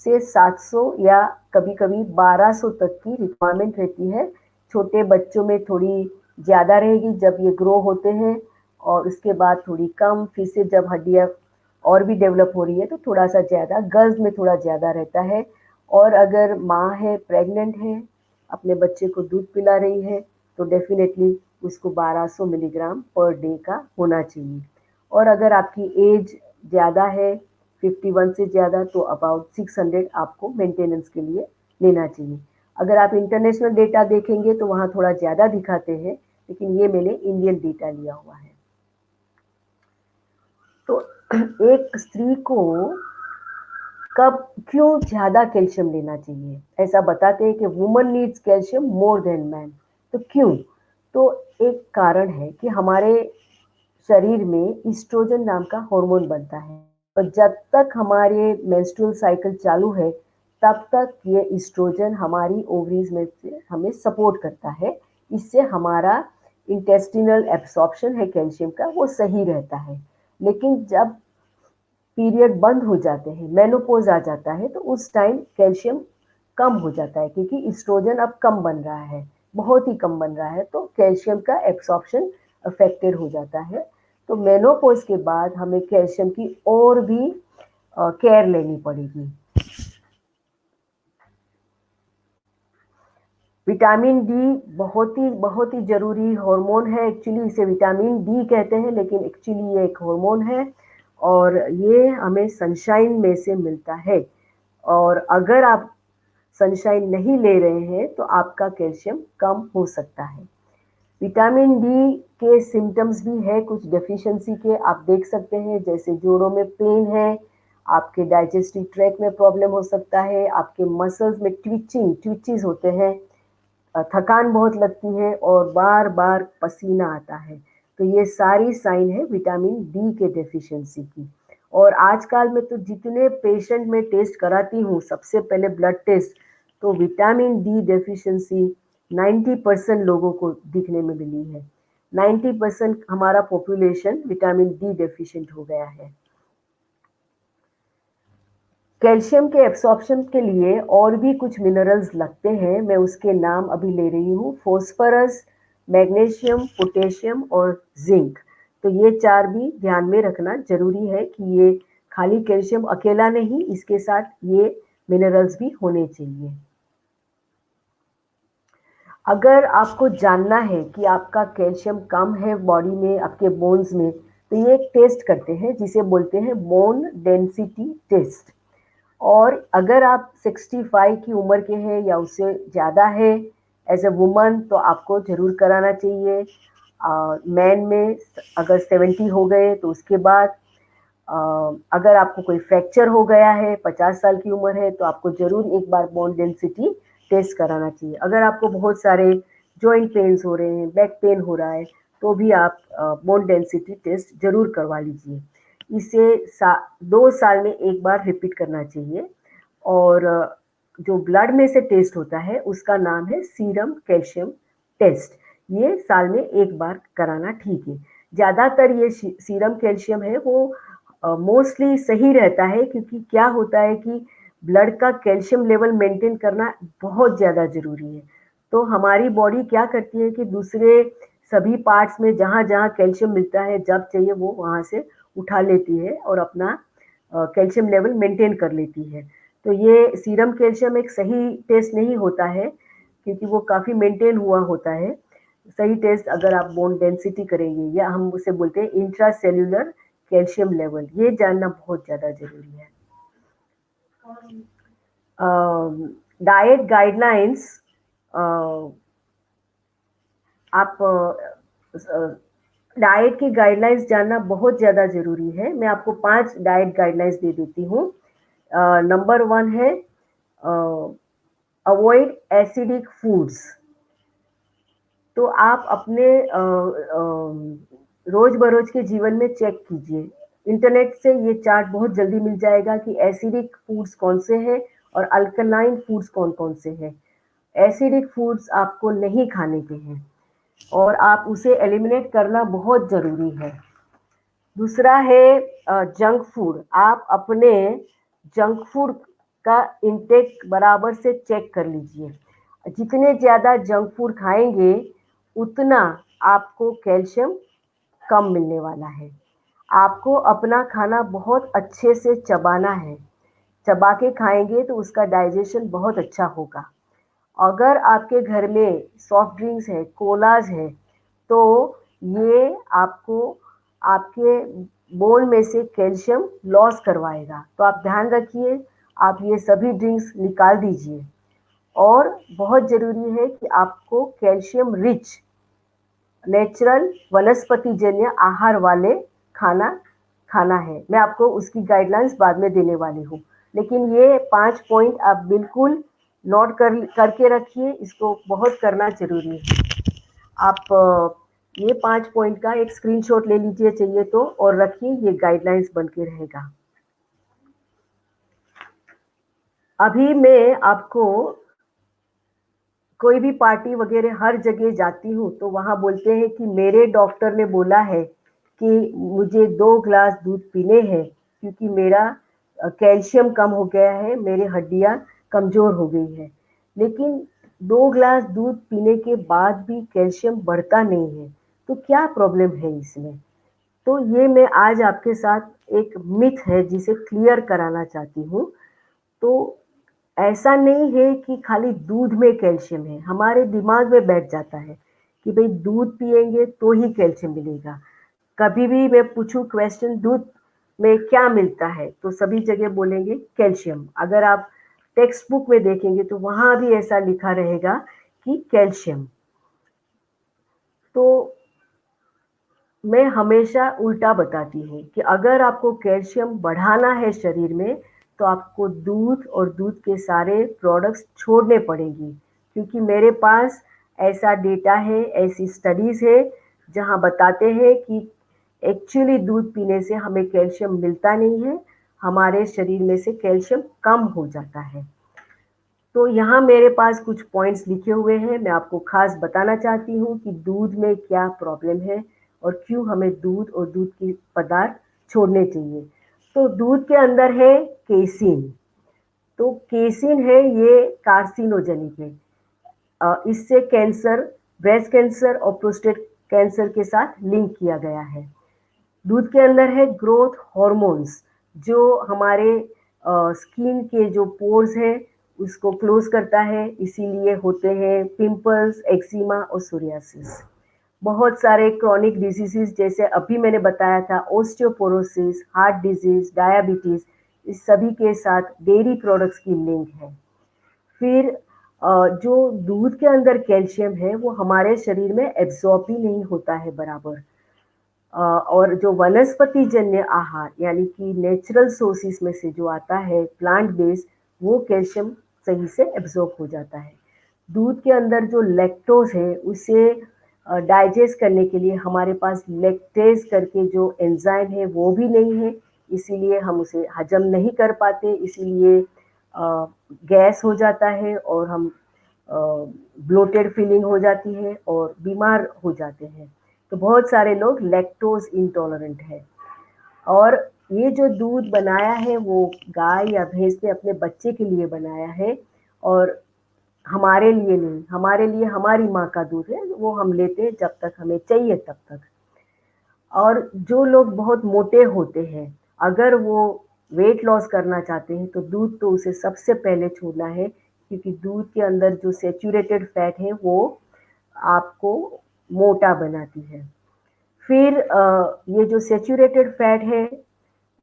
से 700 या कभी कभी 1200 तक की रिक्वायरमेंट रहती है। छोटे बच्चों में थोड़ी ज़्यादा रहेगी जब ये ग्रो होते हैं, और उसके बाद थोड़ी कम, फिर से जब हड्डियाँ और भी डेवलप हो रही है तो थोड़ा सा ज़्यादा, गर्ल्स में थोड़ा ज़्यादा रहता है। और अगर माँ है, प्रेग्नेंट है, अपने बच्चे को दूध पिला रही है, तो डेफिनेटली उसको 1200 मिलीग्राम पर डे का होना चाहिए। और अगर आपकी एज ज़्यादा है, 51 से ज़्यादा, तो अबाउट 600 आपको मेंटेनेंस के लिए लेना चाहिए। अगर आप इंटरनेशनल डेटा देखेंगे तो वहाँ थोड़ा ज़्यादा दिखाते हैं, लेकिन ये मैंने इंडियन डेटा लिया हुआ है। तो एक स्त्री को कब क्यों ज़्यादा कैल्शियम लेना चाहिए? ऐसा बताते हैं कि woman needs calcium more than man. तो क्यों? तो एक कारण है कि हमारे शरीर में ईस्ट्रोजन नाम का हार्मोन बनता है, और जब तक हमारे मेंस्ट्रुअल साइकिल चालू है तब तक ये ईस्ट्रोजन हमारी ओवरीज में से हमें सपोर्ट करता है। इससे हमारा इंटेस्टिनल एब्सॉर्प्शन है कैल्शियम का, वो सही रहता है। लेकिन जब पीरियड बंद हो जाते हैं, मेनोपॉज आ जाता है, तो उस टाइम कैल्शियम कम हो जाता है, क्योंकि ईस्ट्रोजन अब कम बन रहा है, बहुत ही कम बन रहा है, तो कैल्शियम का एब्सॉर्प्शन अफेक्टेड हो जाता है। तो मेनोपॉज के बाद हमें कैल्शियम की और भी केयर लेनी पड़ेगी। विटामिन डी बहुत ही जरूरी हार्मोन है। एक्चुअली इसे विटामिन डी कहते हैं, लेकिन एक्चुअली ये एक हार्मोन है, और ये हमें सनशाइन में से मिलता है। और अगर आप सनशाइन नहीं ले रहे हैं तो आपका कैल्शियम कम हो सकता है। विटामिन डी के सिम्टम्स भी है कुछ डेफिशिएंसी के, आप देख सकते हैं, जैसे जोड़ों में पेन है, आपके डाइजेस्टिव ट्रैक में प्रॉब्लम हो सकता है, आपके मसल्स में ट्विचेस होते हैं, थकान बहुत लगती है, और बार बार पसीना आता है। तो ये सारी साइन है विटामिन डी के डेफिशिएंसी की। और आजकल में तो जितने पेशेंट में टेस्ट कराती हूँ, सबसे पहले ब्लड टेस्ट, तो विटामिन डी डेफिशिएंसी 90% लोगों को दिखने में मिली है। 90% हमारा पॉपुलेशन विटामिन डी डेफिशिएंट हो गया है। कैल्शियम के एब्सॉर्प्शन के लिए और भी कुछ मिनरल्स लगते हैं, मैं उसके नाम अभी ले रही हूँ। फॉस्फोरस, मैग्नीशियम, पोटेशियम और जिंक। तो ये 4 भी ध्यान में रखना जरूरी है कि ये खाली कैल्शियम अकेला नहीं, इसके साथ ये मिनरल्स भी होने चाहिए। अगर आपको जानना है कि आपका कैल्शियम कम है बॉडी में, आपके बोन्स में, तो ये एक टेस्ट करते हैं जिसे बोलते हैं बोन डेंसिटी टेस्ट। और अगर आप 65 की उम्र के हैं या उससे ज़्यादा है एज ए वुमन, तो आपको ज़रूर कराना चाहिए। मैन में अगर 70 हो गए तो उसके बाद, अगर आपको कोई फ्रैक्चर हो गया है, 50 साल की उम्र है, तो आपको ज़रूर एक बार बोन डेंसिटी टेस्ट कराना चाहिए। अगर आपको बहुत सारे जॉइंट पेन्स हो रहे हैं, बैक पेन हो रहा है, तो भी आप बोन डेंसिटी टेस्ट ज़रूर करवा लीजिए। इसे 2 साल में एक बार रिपीट करना चाहिए। और जो ब्लड में से टेस्ट होता है उसका नाम है सीरम कैल्शियम टेस्ट। ये साल में एक बार कराना ठीक है। ज़्यादातर ये सीरम कैल्शियम है वो मोस्टली सही रहता है, क्योंकि क्या होता है कि ब्लड का कैल्शियम लेवल मेंटेन करना बहुत ज़्यादा ज़रूरी है। तो हमारी बॉडी क्या करती है कि दूसरे सभी पार्ट्स में जहाँ जहाँ कैल्शियम मिलता है, जब चाहिए वो वहाँ से उठा लेती है और अपना कैल्शियम लेवल मेंटेन कर लेती है। तो ये सीरम कैल्शियम एक सही टेस्ट नहीं होता है, क्योंकि वो काफ़ी मेंटेन हुआ होता है। सही टेस्ट अगर आप बोन डेंसिटी करेंगे, या हम उसे बोलते हैं इंट्रा सेल्यूलर कैल्शियम लेवल, ये जानना बहुत ज़्यादा ज़रूरी है। डाइट गाइडलाइंस, आप डाइट की गाइडलाइंस जानना बहुत ज़्यादा ज़रूरी है। मैं आपको 5 डाइट गाइडलाइंस दे देती हूँ। नंबर 1 है अवॉइड एसिडिक फूड्स। तो आप अपने रोज बरोज के जीवन में चेक कीजिए, इंटरनेट से ये चार्ट बहुत जल्दी मिल जाएगा कि एसिडिक फूड्स कौन से हैं और अल्कलाइन फूड्स कौन कौन से हैं। एसिडिक फूड्स आपको नहीं खाने के हैं। और आप उसे एलिमिनेट करना बहुत ज़रूरी है। दूसरा है जंक फूड। आप अपने जंक फूड का इंटेक बराबर से चेक कर लीजिए। जितने ज़्यादा जंक फूड खाएंगे उतना आपको कैल्शियम कम मिलने वाला है। आपको अपना खाना बहुत अच्छे से चबाना है। चबा के खाएंगे तो उसका डाइजेशन बहुत अच्छा होगा। अगर आपके घर में सॉफ्ट ड्रिंक्स है, कोलाज है, तो ये आपको आपके बोन में से कैल्शियम लॉस करवाएगा। तो आप ध्यान रखिए, आप ये सभी ड्रिंक्स निकाल दीजिए। और बहुत ज़रूरी है कि आपको कैल्शियम रिच नेचुरल वनस्पतिजन्य आहार वाले खाना खाना है। मैं आपको उसकी गाइडलाइंस बाद में देने वाली हूँ, लेकिन ये 5 पॉइंट आप बिल्कुल नोट करके रखिए। इसको बहुत करना ज़रूरी है। आप ये 5 पॉइंट का एक स्क्रीनशॉट ले लीजिए चाहिए तो, और रखिए, ये गाइडलाइंस बन के रहेगा। अभी मैं आपको कोई भी पार्टी वगैरह हर जगह जाती हूँ तो वहाँ बोलते हैं कि मेरे डॉक्टर ने बोला है कि मुझे 2 ग्लास दूध पीने हैं क्योंकि मेरा कैल्शियम कम हो गया है, मेरी हड्डियाँ कमज़ोर हो गई है। लेकिन 2 ग्लास दूध पीने के बाद भी कैल्शियम बढ़ता नहीं है, तो क्या प्रॉब्लम है इसमें? तो ये मैं आज आपके साथ एक मिथ है जिसे क्लियर कराना चाहती हूँ। तो ऐसा नहीं है कि खाली दूध में कैल्शियम है। हमारे दिमाग में बैठ जाता है कि भाई दूध पिएंगे तो ही कैल्शियम मिलेगा। कभी भी मैं पूछूं क्वेश्चन दूध में क्या मिलता है तो सभी जगह बोलेंगे कैल्शियम। अगर आप टेक्स्ट बुक में देखेंगे तो वहां भी ऐसा लिखा रहेगा कि कैल्शियम। तो मैं हमेशा उल्टा बताती हूँ कि अगर आपको कैल्शियम बढ़ाना है शरीर में तो आपको दूध और दूध के सारे प्रोडक्ट्स छोड़ने पड़ेंगे, क्योंकि मेरे पास ऐसा डेटा है, ऐसी स्टडीज़ है जहाँ बताते हैं कि एक्चुअली दूध पीने से हमें कैल्शियम मिलता नहीं है, हमारे शरीर में से कैल्शियम कम हो जाता है। तो यहाँ मेरे पास कुछ पॉइंट्स लिखे हुए हैं, मैं आपको खास बताना चाहती हूँ कि दूध में क्या प्रॉब्लम है और क्यों हमें दूध और दूध के पदार्थ छोड़ने चाहिए। तो दूध के अंदर है केसिन। तो केसिन है ये कार्सिनोजेनिक है। इससे कैंसर, ब्रेस्ट कैंसर और प्रोस्टेट कैंसर के साथ लिंक किया गया है। दूध के अंदर है ग्रोथ हार्मोन्स, जो हमारे स्किन के जो पोर्स है उसको क्लोज करता है, इसीलिए होते हैं पिंपल्स, एक्जिमा और सोरियासिस। बहुत सारे क्रॉनिक डिजीजेस जैसे अभी मैंने बताया था, ओस्टियोपोरोसिस, हार्ट डिजीज, डायबिटीज, इस सभी के साथ डेयरी प्रोडक्ट्स की लिंक है। फिर जो दूध के अंदर कैल्शियम है वो हमारे शरीर में एब्जॉर्ब भी नहीं होता है बराबर। और जो वनस्पति जन्य आहार यानी कि नेचुरल सोर्सेस में से जो आता है प्लांट बेस्ड, वो कैल्शियम सही से एब्जॉर्ब हो जाता है। दूध के अंदर जो लैक्टोज है उसे डाइजेस्ट करने के लिए हमारे पास लैक्टेज करके जो एंजाइम है वो भी नहीं है, इसीलिए हम उसे हजम नहीं कर पाते, इसीलिए गैस हो जाता है और हम ब्लोटेड फीलिंग हो जाती है और बीमार हो जाते हैं। तो बहुत सारे लोग लैक्टोज इंटॉलरेंट है। और ये जो दूध बनाया है वो गाय या भैंस ने अपने बच्चे के लिए बनाया है और हमारे लिए नहीं। हमारे लिए हमारी माँ का दूध है, वो हम लेते हैं जब तक हमें चाहिए तब तक। और जो लोग बहुत मोटे होते हैं, अगर वो वेट लॉस करना चाहते हैं तो दूध तो उसे सबसे पहले छोड़ना है, क्योंकि दूध के अंदर जो सैचुरेटेड फैट है वो आपको मोटा बनाती है। फिर ये जो सैचुरेटेड फैट है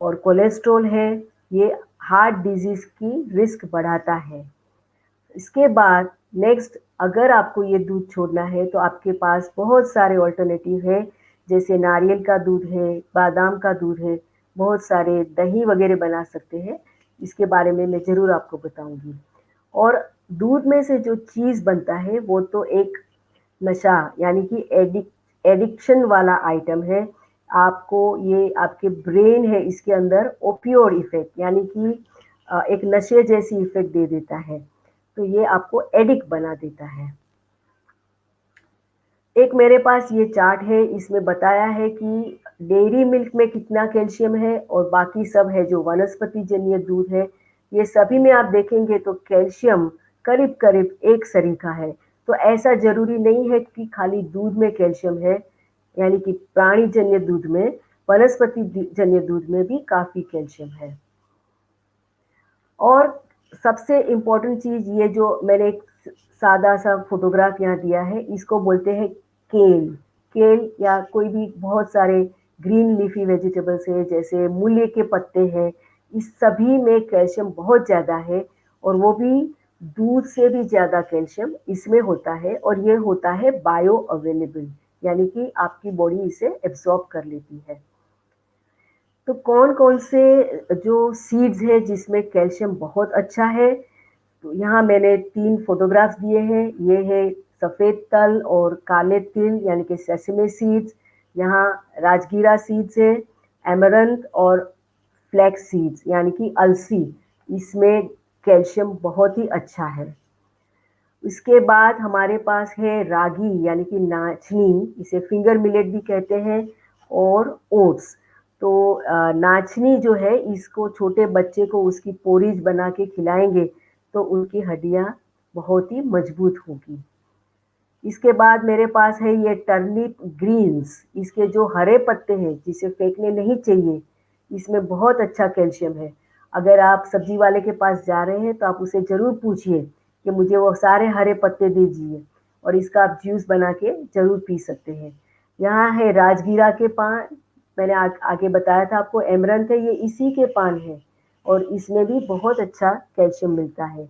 और कोलेस्ट्रॉल है, ये हार्ट डिजीज की रिस्क बढ़ाता है। इसके बाद नेक्स्ट, अगर आपको ये दूध छोड़ना है तो आपके पास बहुत सारे ऑल्टरनेटिव है, जैसे नारियल का दूध है, बादाम का दूध है, बहुत सारे दही वगैरह बना सकते हैं। इसके बारे में मैं ज़रूर आपको बताऊंगी। और दूध में से जो चीज़ बनता है वो तो एक नशा यानी कि एडिक्शन वाला आइटम है। आपको ये आपके ब्रेन है इसके अंदर ओपियोड इफेक्ट यानी कि एक नशे जैसी इफेक्ट दे देता है, तो ये आपको एडिक्ट बना देता है। एक मेरे पास ये चार्ट है, इसमें बताया है कि डेयरी मिल्क में कितना कैल्शियम है और बाकी सब है जो वनस्पति जन्य दूध है, ये सभी में आप देखेंगे तो कैल्शियम करीब-करीब एक सरी का है। तो ऐसा ज़रूरी नहीं है कि खाली दूध में कैल्शियम है, यानी कि प्राणी जन्य दूध में, वनस्पति जन्य दूध में भी काफ़ी कैल्शियम है। और सबसे इम्पोर्टेंट चीज़ ये जो मैंने एक सादा सा फोटोग्राफ यहाँ दिया है, इसको बोलते हैं केल। केल या कोई भी बहुत सारे ग्रीन लीफी वेजिटेबल्स है, जैसे मूली के पत्ते हैं, इस सभी में कैल्शियम बहुत ज़्यादा है और वो भी दूध से भी ज़्यादा कैल्शियम इसमें होता है और ये होता है बायो अवेलेबल, यानी कि आपकी बॉडी इसे एब्ज़ॉर्ब कर लेती है। तो कौन-कौन से जो सीड्स हैं जिसमें कैल्शियम बहुत अच्छा है, तो यहाँ मैंने 3 फ़ोटोग्राफ्स दिए हैं। ये है सफ़ेद तल और काले तिल यानी कि सेसमे सीड्स, यहाँ राजगीरा सीड्स है, ऐमारैंथ और फ्लैक्स सीड्स यानी कि अलसी, इसमें कैल्शियम बहुत ही अच्छा है। इसके बाद हमारे पास है रागी यानी कि नाचनी, इसे फिंगर मिलेट भी कहते हैं और ओट्स। तो नाचनी जो है इसको छोटे बच्चे को उसकी पोरीज बना के खिलाएँगे तो उनकी हड्डियाँ बहुत ही मजबूत होगी। इसके बाद मेरे पास है ये टर्निप ग्रीन्स, इसके जो हरे पत्ते हैं जिसे फेंकने नहीं चाहिए, इसमें बहुत अच्छा कैल्शियम है। अगर आप सब्जी वाले के पास जा रहे हैं तो आप उसे ज़रूर पूछिए कि मुझे वो सारे हरे पत्ते दीजिए और इसका आप जूस बना के ज़रूर पी सकते हैं। यहाँ है राजगीरा के पान, मैंने आगे बताया था आपको ऐमारैंथ है, ये इसी के पान हैं और इसमें भी बहुत अच्छा कैल्शियम मिलता है।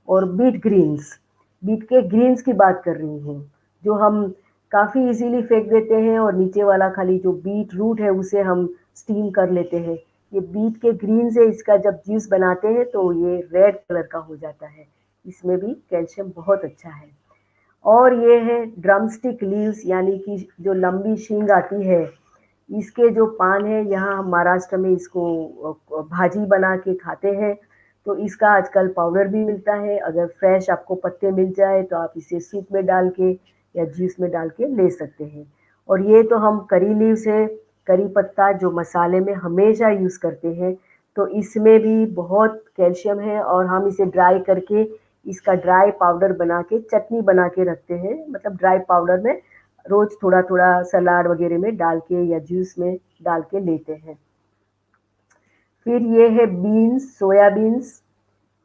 और बीट ग्रीन्स, बीट के ग्रीन्स की बात कर रही हूँ, जो हम काफ़ी इज़िली फेंक देते हैं और नीचे वाला खाली जो बीट रूट है उसे हम स्टीम कर लेते हैं। ये बीट के ग्रीन्स है, इसका जब जूस बनाते हैं तो ये रेड कलर का हो जाता है। इसमें भी कैल्शियम बहुत अच्छा है। और ये है ड्रमस्टिक लीव्स यानी कि जो लंबी शींग आती है, इसके जो पान है यहाँ हम महाराष्ट्र में इसको भाजी बना के खाते हैं। तो इसका आजकल पाउडर भी मिलता है, अगर फ्रेश आपको पत्ते मिल जाए तो आप इसे सूप में डाल के या जूस में डाल के ले सकते हैं। और ये तो हम करी लीव्स है, करी पत्ता जो मसाले में हमेशा यूज़ करते हैं, तो इसमें भी बहुत कैल्शियम है और हम इसे ड्राई करके इसका ड्राई पाउडर बना के चटनी बना के रखते हैं, मतलब ड्राई पाउडर में रोज़ थोड़ा-थोड़ा सलाद वगैरह में डाल के या जूस में डाल के लेते हैं। फिर ये है बीन्स, सोया बीन्स,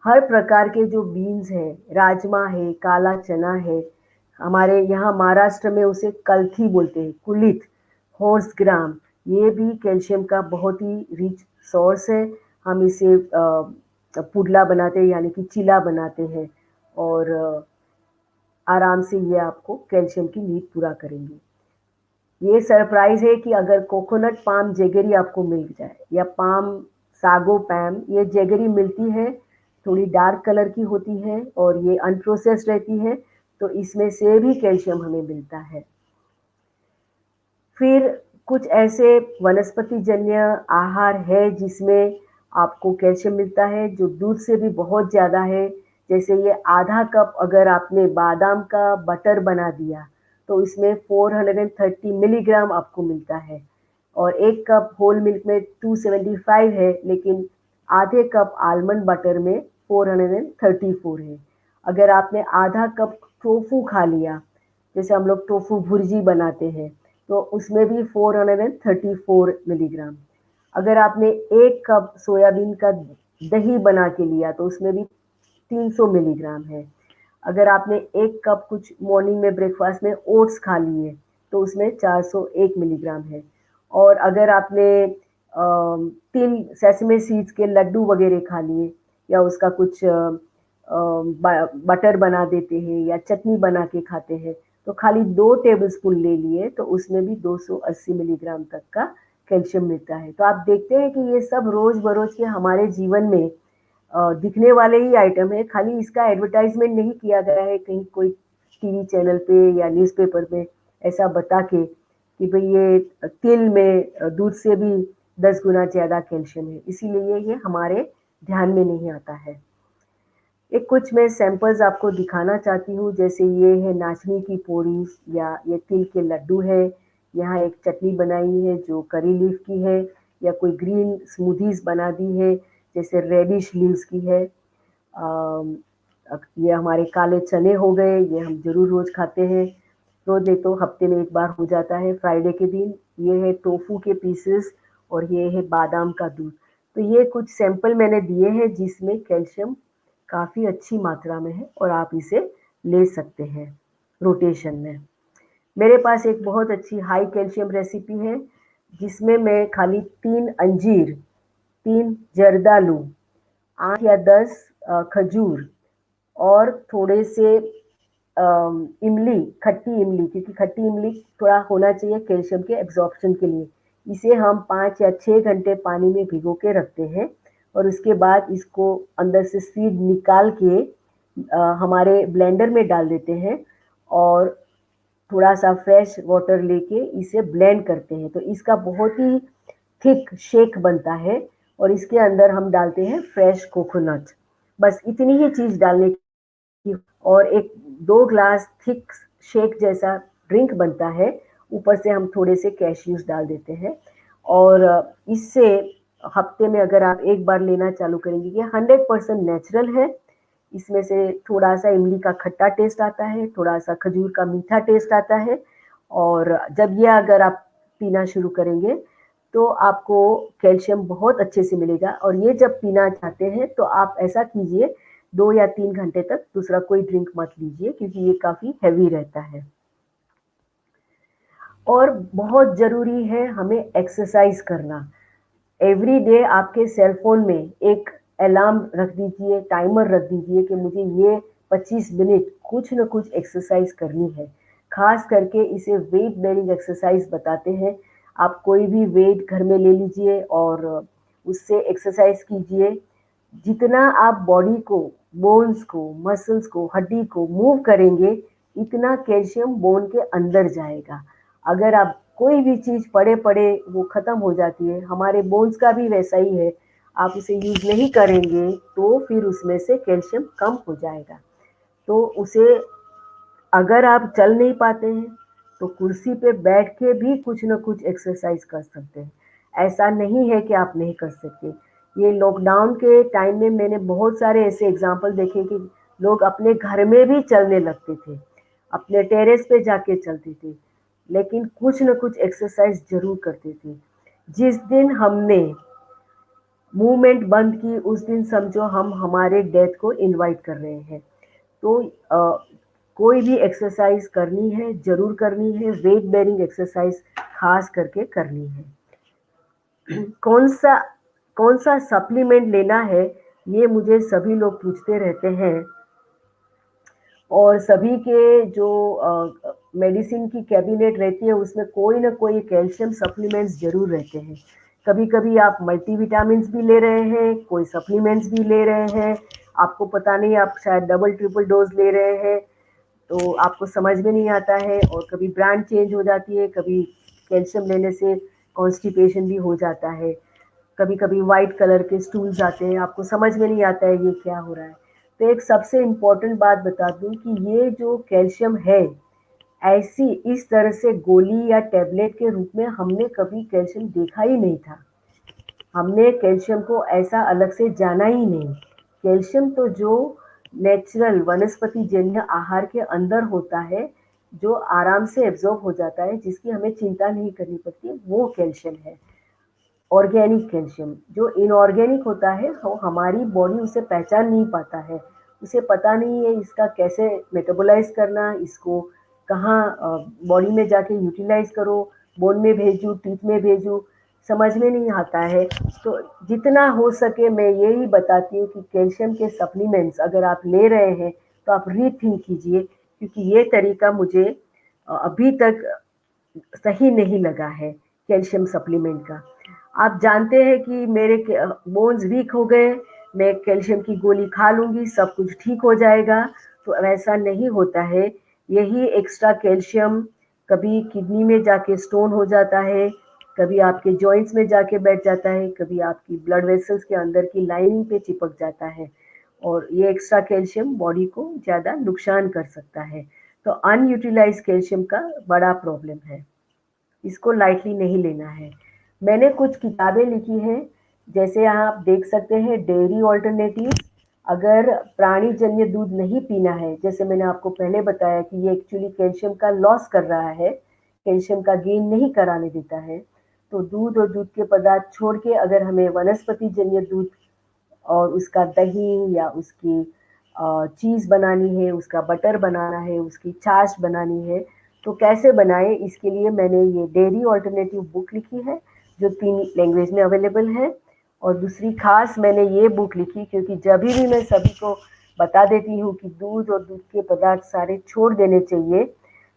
हर प्रकार के जो बीन्स हैं, राजमा है, काला चना है, हमारे यहाँ महाराष्ट्र में उसे कलथी बोलते हैं, कुलिथ, होर्स ग्राम, ये भी कैल्शियम का बहुत ही रिच सोर्स है। हम इसे पुडला बनाते हैं यानी कि चीला बनाते हैं और आराम से ये आपको कैल्शियम की नीड पूरा करेंगे। ये सरप्राइज़ है कि अगर कोकोनट पाम जैगरी आपको मिल जाए या पाम सागो पैम, ये जैगरी मिलती है, थोड़ी डार्क कलर की होती है और ये अनप्रोसेस्ड रहती है, तो इसमें से भी कैल्शियम हमें मिलता है। फिर कुछ ऐसे वनस्पति जन्य आहार है जिसमें आपको कैल्शियम मिलता है, जो दूध से भी बहुत ज़्यादा है। जैसे ये आधा कप अगर आपने बादाम का बटर बना दिया, तो इसमें 430 मिलीग्राम आपको मिलता है और 1 कप होल मिल्क में 275 है, लेकिन आधे कप आलमंड बटर में 434 है। अगर आपने आधा कप टोफू खा लिया, जैसे हम लोग टोफू भुर्जी बनाते हैं, तो उसमें भी 434 मिलीग्राम। अगर आपने 1 कप सोयाबीन का दही बना के लिया तो उसमें भी 300 मिलीग्राम है। अगर आपने 1 कप कुछ मॉर्निंग में ब्रेकफास्ट में ओट्स खा लिए तो उसमें 401 मिलीग्राम है। और अगर आपने तिल सेसमे सीड्स के लड्डू वगैरह खा लिए या उसका कुछ बटर बना देते हैं या चटनी बना के खाते हैं, तो खाली 2 टेबलस्पून ले लिए तो उसमें भी 280 मिलीग्राम तक का कैल्शियम मिलता है। तो आप देखते हैं कि ये सब रोज़-बरोज़ के हमारे जीवन में दिखने वाले ही आइटम है, खाली इसका एडवर्टाइज़मेंट नहीं किया गया है कहीं कोई टीवी चैनल पे या न्यूज़पेपर में ऐसा बता के कि भई ये तिल में दूध से भी 10 गुना ज़्यादा कैल्शियम है, इसीलिए ये हमारे ध्यान में नहीं आता है। एक कुछ मैं सैंपल्स आपको दिखाना चाहती हूँ, जैसे ये है नाचनी की पोड़ी या ये तिल के लड्डू है। यहाँ एक चटनी बनाई है जो करी लीफ की है, या कोई ग्रीन स्मूदीज बना दी है जैसे रेडिश लीव्स की है। ये हमारे काले चने हो गए, ये हम जरूर रोज खाते हैं, रोज नहीं तो हफ्ते में एक बार हो जाता है फ्राइडे के दिन। ये है टोफू के पीसेस और ये है बादाम का दूध। तो ये कुछ सैंपल मैंने दिए हैं जिसमें कैल्शियम काफ़ी अच्छी मात्रा में है और आप इसे ले सकते हैं रोटेशन में। मेरे पास एक बहुत अच्छी हाई कैल्शियम रेसिपी है जिसमें मैं खाली 3 अंजीर, 3 जर्दालू, 8 या 10 खजूर और थोड़े से इमली, खट्टी इमली, क्योंकि खट्टी इमली थोड़ा होना चाहिए कैल्शियम के एब्जॉर्प्शन के लिए। इसे हम 5 या 6 घंटे पानी में भिगो के रखते हैं और उसके बाद इसको अंदर से सीड निकाल के हमारे ब्लेंडर में डाल देते हैं और थोड़ा सा फ्रेश वाटर लेके इसे ब्लेंड करते हैं। तो इसका बहुत ही थिक शेक बनता है और इसके अंदर हम डालते हैं फ्रेश कोकोनट। बस इतनी ही चीज़ डालने की और एक 2 ग्लास थिक शेक जैसा ड्रिंक बनता है। ऊपर से हम थोड़े से कैश्यूज डाल देते हैं और इससे हफ्ते में अगर आप एक बार लेना चालू करेंगे, ये 100% नेचुरल है। इसमें से थोड़ा सा इमली का खट्टा टेस्ट आता है, थोड़ा सा खजूर का मीठा टेस्ट आता है और जब ये अगर आप पीना शुरू करेंगे तो आपको कैल्शियम बहुत अच्छे से मिलेगा। और ये जब पीना चाहते हैं तो आप ऐसा कीजिए 2 या 3 घंटे तक दूसरा कोई ड्रिंक मत लीजिए क्योंकि ये काफ़ी हैवी रहता है। और बहुत ज़रूरी है हमें एक्सरसाइज करना। एवरी डे आपके सेल फोन में एक अलार्म रख दीजिए, टाइमर रख दीजिए कि मुझे ये 25 मिनट कुछ न कुछ एक्सरसाइज करनी है। खास करके इसे वेट बेरिंग एक्सरसाइज बताते हैं। आप कोई भी वेट घर में ले लीजिए और उससे एक्सरसाइज कीजिए। जितना आप बॉडी को, बोन्स को, मसल्स को, हड्डी को मूव करेंगे, इतना कैल्शियम बोन के अंदर जाएगा। अगर आप कोई भी चीज़ पड़े पड़े वो ख़त्म हो जाती है, हमारे बोन्स का भी वैसा ही है। आप उसे यूज़ नहीं करेंगे तो फिर उसमें से कैल्शियम कम हो जाएगा। तो उसे अगर आप चल नहीं पाते हैं तो कुर्सी पे बैठ के भी कुछ न कुछ एक्सरसाइज कर सकते हैं। ऐसा नहीं है कि आप नहीं कर सकते। ये लॉकडाउन के टाइम में मैंने बहुत सारे ऐसे एग्जाम्पल देखे कि लोग अपने घर में भी चलने लगते थे, अपने टेरेस पे जाके चलते थे, लेकिन कुछ न कुछ एक्सरसाइज जरूर करते थे। जिस दिन हमने मूवमेंट बंद की उस दिन समझो हम हमारे डेथ को इनवाइट कर रहे हैं। तो कोई भी एक्सरसाइज करनी है, जरूर करनी है। वेट बेरिंग एक्सरसाइज खास करके करनी है। कौन सा सप्लीमेंट लेना है, ये मुझे सभी लोग पूछते रहते हैं और सभी के जो मेडिसिन की कैबिनेट रहती है उसमें कोई ना कोई कैल्शियम सप्लीमेंट्स जरूर रहते हैं। कभी कभी आप मल्टीविटामिन्स भी ले रहे हैं, कोई सप्लीमेंट्स भी ले रहे हैं, आपको पता नहीं, आप शायद डबल ट्रिपल डोज ले रहे हैं, तो आपको समझ में नहीं आता है। और कभी ब्रांड चेंज हो जाती है, कभी कैल्शियम लेने से कॉन्स्टिपेशन भी हो जाता है, कभी कभी वाइट कलर के स्टूल्स आते हैं, आपको समझ में नहीं आता है ये क्या हो रहा है। तो एक सबसे इम्पोर्टेंट बात बता दूं कि ये जो कैल्शियम है, ऐसी इस तरह से गोली या टैबलेट के रूप में हमने कभी कैल्शियम देखा ही नहीं था। हमने कैल्शियम को ऐसा अलग से जाना ही नहीं। कैल्शियम तो जो नेचुरल वनस्पति जन्य आहार के अंदर होता है, जो आराम से एब्जॉर्ब हो जाता है, जिसकी हमें चिंता नहीं करनी पड़ती, वो कैल्शियम है। ऑर्गेनिक कैल्शियम जो इनऑर्गेनिक होता है वो हमारी बॉडी उसे पहचान नहीं पाता है, उसे पता नहीं है इसका कैसे मेटाबोलाइज करना, इसको कहाँ बॉडी में जाके यूटिलाइज करो, बोन में भेजूँ, टीथ में भेजूँ, समझ में नहीं आता है। तो जितना हो सके मैं यही बताती हूँ कि कैल्शियम के सप्लीमेंट्स अगर आप ले रहे हैं तो आप रीथिंक कीजिए, क्योंकि ये तरीका मुझे अभी तक सही नहीं लगा है कैल्शियम सप्लीमेंट का। आप जानते हैं कि मेरे बोन्स वीक हो गए, मैं कैल्शियम की गोली खा लूँगी सब कुछ ठीक हो जाएगा, तो ऐसा नहीं होता है। यही एक्स्ट्रा कैल्शियम कभी किडनी में जाके स्टोन हो जाता है, कभी आपके जॉइंट्स में जाके बैठ जाता है, कभी आपकी ब्लड वेसल्स के अंदर की लाइनिंग पे चिपक जाता है और ये एक्स्ट्रा कैल्शियम बॉडी को ज़्यादा नुकसान कर सकता है। तो अनयूटिलाइज्ड कैल्शियम का बड़ा प्रॉब्लम है, इसको लाइटली नहीं लेना है। मैंने कुछ किताबें लिखी हैं, जैसे यहाँ आप देख सकते हैं डेयरी ऑल्टरनेटिव। अगर प्राणी जन्य दूध नहीं पीना है, जैसे मैंने आपको पहले बताया कि ये एक्चुअली कैल्शियम का लॉस कर रहा है, कैल्शियम का गेन नहीं कराने देता है, तो दूध और दूध के पदार्थ छोड़ के अगर हमें वनस्पति जन्य दूध और उसका दही या उसकी चीज़ बनानी है, उसका बटर बनाना है, उसकी छाछ बनानी है, तो कैसे बनाएं, इसके लिए मैंने ये डेयरी ऑल्टरनेटिव बुक लिखी है जो 3 लैंग्वेज में अवेलेबल है। और दूसरी खास मैंने ये बुक लिखी क्योंकि जब भी मैं सभी को बता देती हूँ कि दूध और दूध के पदार्थ सारे छोड़ देने चाहिए,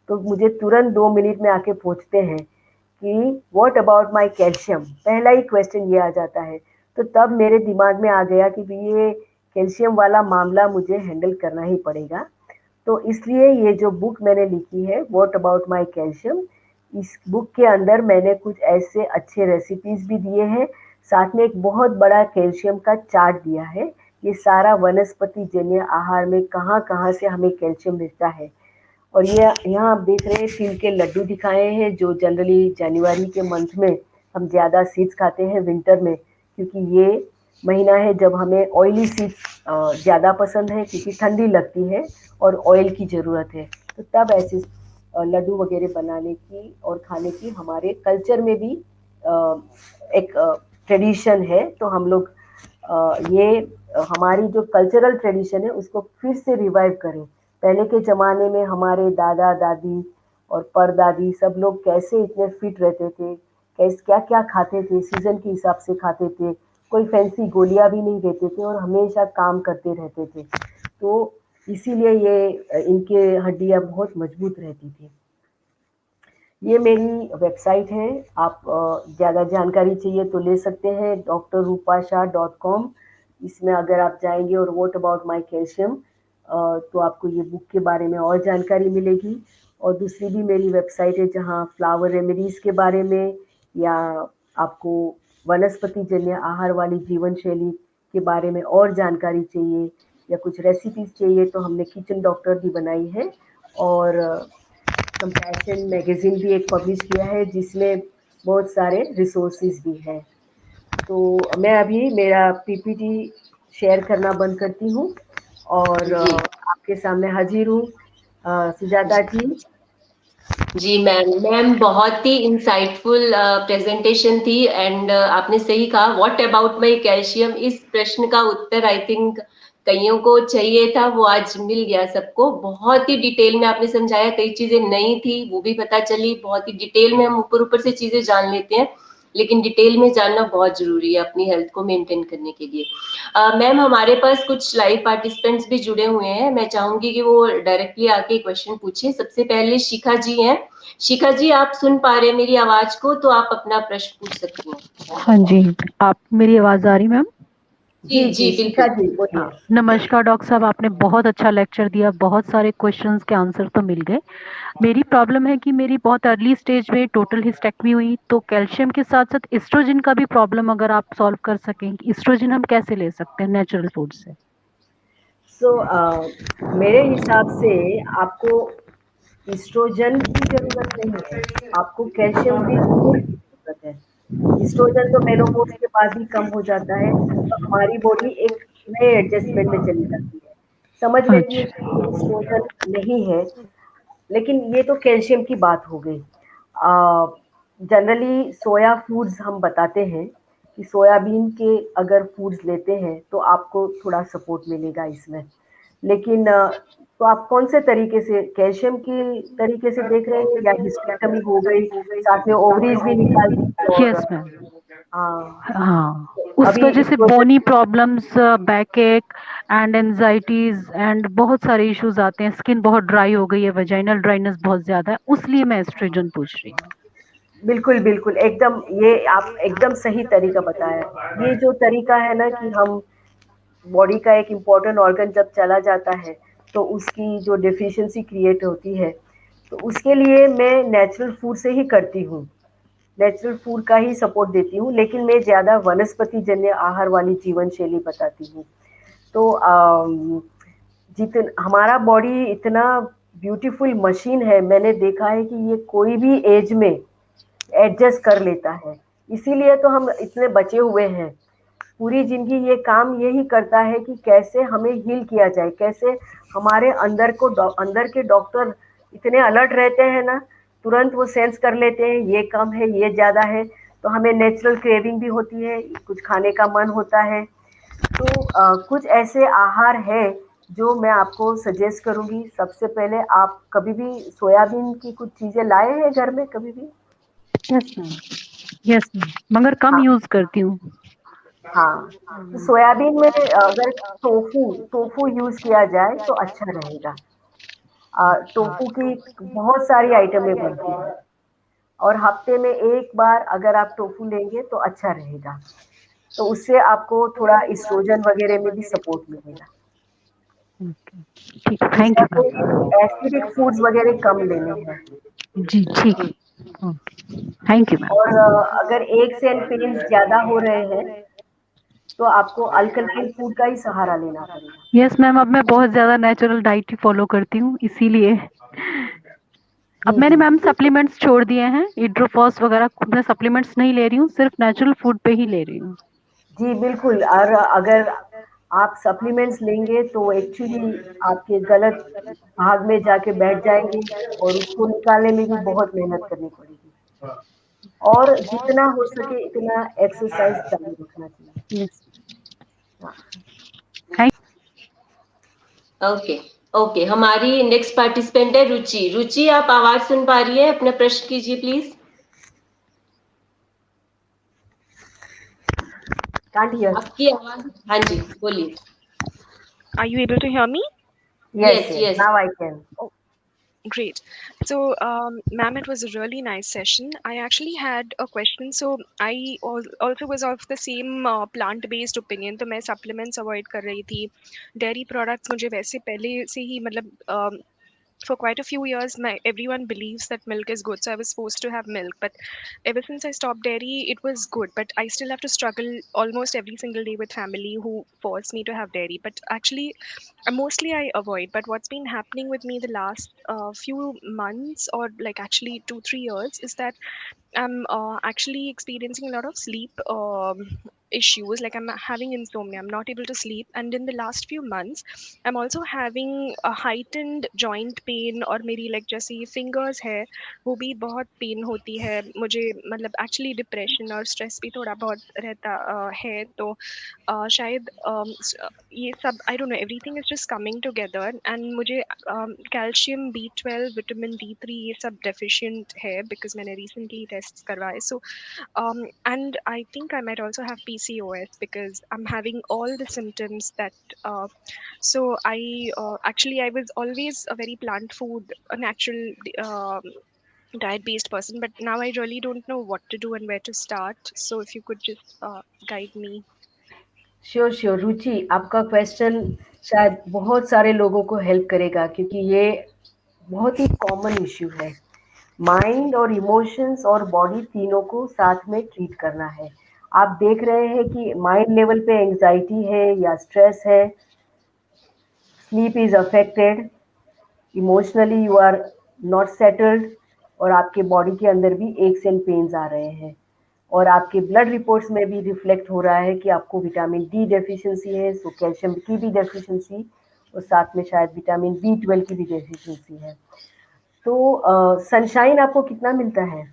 तो मुझे तुरंत 2 मिनट में आके पूछते हैं कि व्हाट अबाउट माय कैल्शियम, पहला ही क्वेश्चन ये आ जाता है। तो तब मेरे दिमाग में आ गया कि ये कैल्शियम वाला मामला मुझे हैंडल करना ही पड़ेगा। तो इसलिए ये जो बुक मैंने लिखी है व्हाट अबाउट माय कैल्शियम, इस बुक के अंदर मैंने कुछ ऐसे अच्छे रेसिपीज भी दिए हैं, साथ में एक बहुत बड़ा कैल्शियम का चार्ट दिया है। ये सारा वनस्पति जन्य आहार में कहाँ कहाँ से हमें कैल्शियम मिलता है। और ये यहाँ आप देख रहे हैं तिल के लड्डू दिखाए हैं, जो जनरली जनवरी के मंथ में हम ज़्यादा सीड्स खाते हैं विंटर में, क्योंकि ये महीना है जब हमें ऑयली सीड्स ज़्यादा पसंद है क्योंकि ठंडी लगती है और ऑयल की ज़रूरत है। तो तब ऐसे लड्डू वगैरह बनाने की और खाने की हमारे कल्चर में भी एक ट्रेडिशन है। तो हम लोग ये हमारी जो कल्चरल ट्रेडिशन है उसको फिर से रिवाइव करें। पहले के ज़माने में हमारे दादा दादी और परदादी सब लोग कैसे इतने फिट रहते थे, कैसे क्या क्या खाते थे, सीजन के हिसाब से खाते थे, कोई फैंसी गोलियां भी नहीं देते थे और हमेशा काम करते रहते थे। तो इसीलिए ये इनके हड्डियां बहुत मजबूत रहती थी। ये मेरी वेबसाइट है, आप ज़्यादा जानकारी चाहिए तो ले सकते हैं drrupasha.com। इसमें अगर आप जाएंगे और व्हाट अबाउट माय कैल्शियम, तो आपको ये बुक के बारे में और जानकारी मिलेगी। और दूसरी भी मेरी वेबसाइट है जहाँ फ्लावर रेमेडीज़ के बारे में या आपको वनस्पति जन्य आहार वाली जीवन शैली के बारे में और जानकारी चाहिए या कुछ रेसिपीज़ चाहिए, तो हमने किचन डॉक्टर भी बनाई है। और कंपैशन मैगजीन भी एक पब्लिश किया है जिसमें बहुत सारे रिसोर्सेज भी हैं। तो मैं अभी मेरा पीपीटी शेयर करना बंद करती हूँ और जी आपके सामने हाजिर हूँ। सुजाता जी। जी मैम, मैम बहुत ही इंसाइटफुल प्रेजेंटेशन थी एंड आपने सही कहा, व्हाट अबाउट माय कैल्शियम, इस प्रश्न का उत्तर आई थिंक कईयों को चाहिए था, वो आज मिल गया सबको। बहुत ही डिटेल में आपने समझाया, कई चीजें नई थी वो भी पता चली। बहुत ही डिटेल में हम ऊपर ऊपर से चीजें जान लेते हैं, लेकिन डिटेल में जानना बहुत जरूरी है अपनी हेल्थ को मेंटेन करने के लिए। मैम हमारे पास कुछ लाइव पार्टिसिपेंट्स भी जुड़े हुए हैं, मैं चाहूंगी कि वो डायरेक्टली आके क्वेश्चन पूछे। सबसे पहले शिखा जी हैं। शिखा जी, आप सुन पा रहे हैं मेरी आवाज को, तो आप अपना प्रश्न पूछ सकती हैं। हाँ जी, आप मेरी आवाज आ रही मैम? जी जी जी शिखा बिल्कुल। जी बोलिए। हाँ, नमस्कार डॉक्टर साहब, आपने बहुत अच्छा लेक्चर दिया, बहुत सारे क्वेश्चंस के आंसर तो मिल गए। मेरी प्रॉब्लम है कि मेरी बहुत अर्ली स्टेज में टोटल हिस्टेक्टमी हुई, तो कैल्शियम के साथ साथ एस्ट्रोजन का भी प्रॉब्लम अगर आप सॉल्व कर सकें, एस्ट्रोजन हम कैसे ले सकते हैं नेचुरल फूड से? मेरे हिसाब से आपको एस्ट्रोजन की ज़रूरत नहीं है, आपको कैल्शियम रिच फूड की ज़रूरत है। एस्ट्रोजन तो मेनोपॉज के बाद ही कम हो जाता है, तो हमारी बॉडी एक नए एडजस्टमेंट में चली जाती है, समझ लेती है अच्छा। कि ये एस्ट्रोजन नहीं है। लेकिन ये तो कैल्शियम की बात हो गई। जनरली सोया फूड्स हम बताते हैं कि सोयाबीन के अगर फूड्स लेते हैं तो आपको थोड़ा सपोर्ट मिलेगा इसमें। लेकिन तो आप कौन से तरीके से कैल्शियम की तरीके से देख रहे हैं, या हिस्टेक्टमी हो गई साथ में ओवरीज भी निकाल दी और यस मैम। हाँ, उस अभी वजह से एस्ट्रोजन। बोनी प्रॉब्लम्स, बैक एक एंड एंजाइटीज एंड बहुत सारे इश्यूज आते हैं। स्किन बहुत ड्राई हो गई है, वेजाइनल ड्राइनेस बहुत ज्यादा है, उसलिए मैं एस्ट्रोजन पूछ रही हूँ। बिल्कुल बिल्कुल एकदम, ये आप एकदम सही तरीका बताया। ये जो तरीका है ना कि हम बॉडी का एक इम्पोर्टेंट ऑर्गन जब चला जाता है तो उसकी जो डेफिशिएंसी क्रिएट होती है, तो उसके लिए मैं नेचुरल फूड से ही करती हूँ, नेचुरल फूड का ही सपोर्ट देती हूँ। लेकिन मैं ज़्यादा वनस्पति जन्य आहार वाली जीवन शैली बताती हूँ। तो हमारा बॉडी इतना ब्यूटीफुल मशीन है, मैंने देखा है कि ये कोई भी एज में एडजस्ट कर लेता है, इसीलिए तो हम इतने बचे हुए हैं। पूरी जिंदगी ये काम यही करता है कि कैसे हमें हील किया जाए, कैसे हमारे अंदर के डॉक्टर इतने अलर्ट रहते हैं ना, तुरंत वो सेंस कर लेते हैं ये कम है ये ज्यादा है, तो हमें नेचुरल क्रेविंग भी होती है, कुछ खाने का मन होता है। तो कुछ ऐसे आहार है जो मैं आपको सजेस्ट करूंगी। सबसे पहले आप कभी भी सोयाबीन की कुछ चीजें लाए हैं घर में कभी भी? यस मैम, यस मैम, मगर कम हाँ यूज करती हूँ। हाँ, तो सोयाबीन में अगर टोफू टोफू यूज किया जाए तो अच्छा रहेगा। टोफू की बहुत सारी आइटमें बनती हैं, और हफ्ते में एक बार अगर आप टोफू लेंगे तो अच्छा रहेगा, तो उससे आपको थोड़ा एस्ट्रोजन वगैरह में भी सपोर्ट मिलेगा। ठीक, थैंक दूसरा यू तो मैम। एसिडिक फूड्स वगैरह कम लेने हैं। जी ठीक है, ओके, थैंक यू और मैम। अगर एक्स एंड पेन्स ज्यादा हो रहे हैं तो आपको अल्कलाइन फूड का ही सहारा लेना पड़ेगा। यस मैम, अब मैं बहुत ज्यादा नेचुरल डाइट ही फॉलो करती हूँ, इसीलिए अब जी मैंने जी मैम सप्लीमेंट्स छोड़ दिए हैं, इड्रोफॉस वगैरह मैं सप्लीमेंट्स नहीं ले रही हूँ, सिर्फ नेचुरल फूड पे ही ले रही हूँ। जी बिल्कुल। और अगर आप सप्लीमेंट्स लेंगे तो एक्चुअली आपके गलत भाग में जाके बैठ जाएंगे, और उसको निकालने में भी बहुत मेहनत करनी पड़ेगी। और जितना हो सके इतना एक्सरसाइज चालू रखना चाहिए। यस, हाँ। थैंक। ओके ओके, हमारी नेक्स्ट पार्टिसिपेंट है रुचि। रुचि, आप आवाज सुन पा रही है? अपना प्रश्न कीजिए प्लीज। Can't hear. आपकी आवाज, हाँ जी बोलिए। Are you able to hear me? Yes, yes yes. Yes. Now I can. Oh, great. So, ma'am, it was a really nice session. I actually had a question. So, also was of the same plant-based opinion. तो मैं supplements avoid कर रही थी. Dairy products मुझे वैसे पहले से ही मतलब for quite a few years, everyone believes that milk is good, so I was supposed to have milk. But ever since I stopped dairy, it was good. But I still have to struggle almost every single day with family who force me to have dairy. But actually, mostly I avoid. But what's been happening with me the last few months, or like actually 2 3 years, is that I'm actually experiencing a lot of sleep issues. Like I'm having insomnia. I'm not able to sleep. And in the last few months, I'm also having a heightened joint pain, और मेरी like जैसे ये fingers है वो भी बहुत pain होती है मुझे, मतलब actually depression और stress भी थोड़ा बहुत रहता है, तो शायद ये सब I don't know, everything is just coming together, and मुझे calcium B12 vitamin D3 ये सब deficient है because मैंने recently tests करवाए. So and I think I might also have PCOS because I'm having all the symptoms that so I was always a very plant food, a natural diet based person, but now I really don't know what to do and where to start. So if you could just guide me. Sure sure Ruchi, आपका question शायद बहुत सारे लोगों को help करेगा, क्योंकि ये बहुत ही कॉमन इश्यू है। माइंड और इमोशंस और बॉडी तीनों को साथ में ट्रीट करना है। आप देख रहे हैं कि माइंड लेवल पे एंजाइटी है या स्ट्रेस है, sleep is affected, emotionally you are not settled, और आपके बॉडी के अंदर भी एक्स एंड पेन्स आ रहे हैं, और आपके ब्लड रिपोर्ट्स में भी रिफ्लेक्ट हो रहा है कि आपको विटामिन डी डेफिशिएंसी है, सो कैल्शियम की भी डेफिशिएंसी, और साथ में शायद विटामिन B12 की भी डेफिशिएंसी है। तो सनशाइन आपको कितना मिलता है?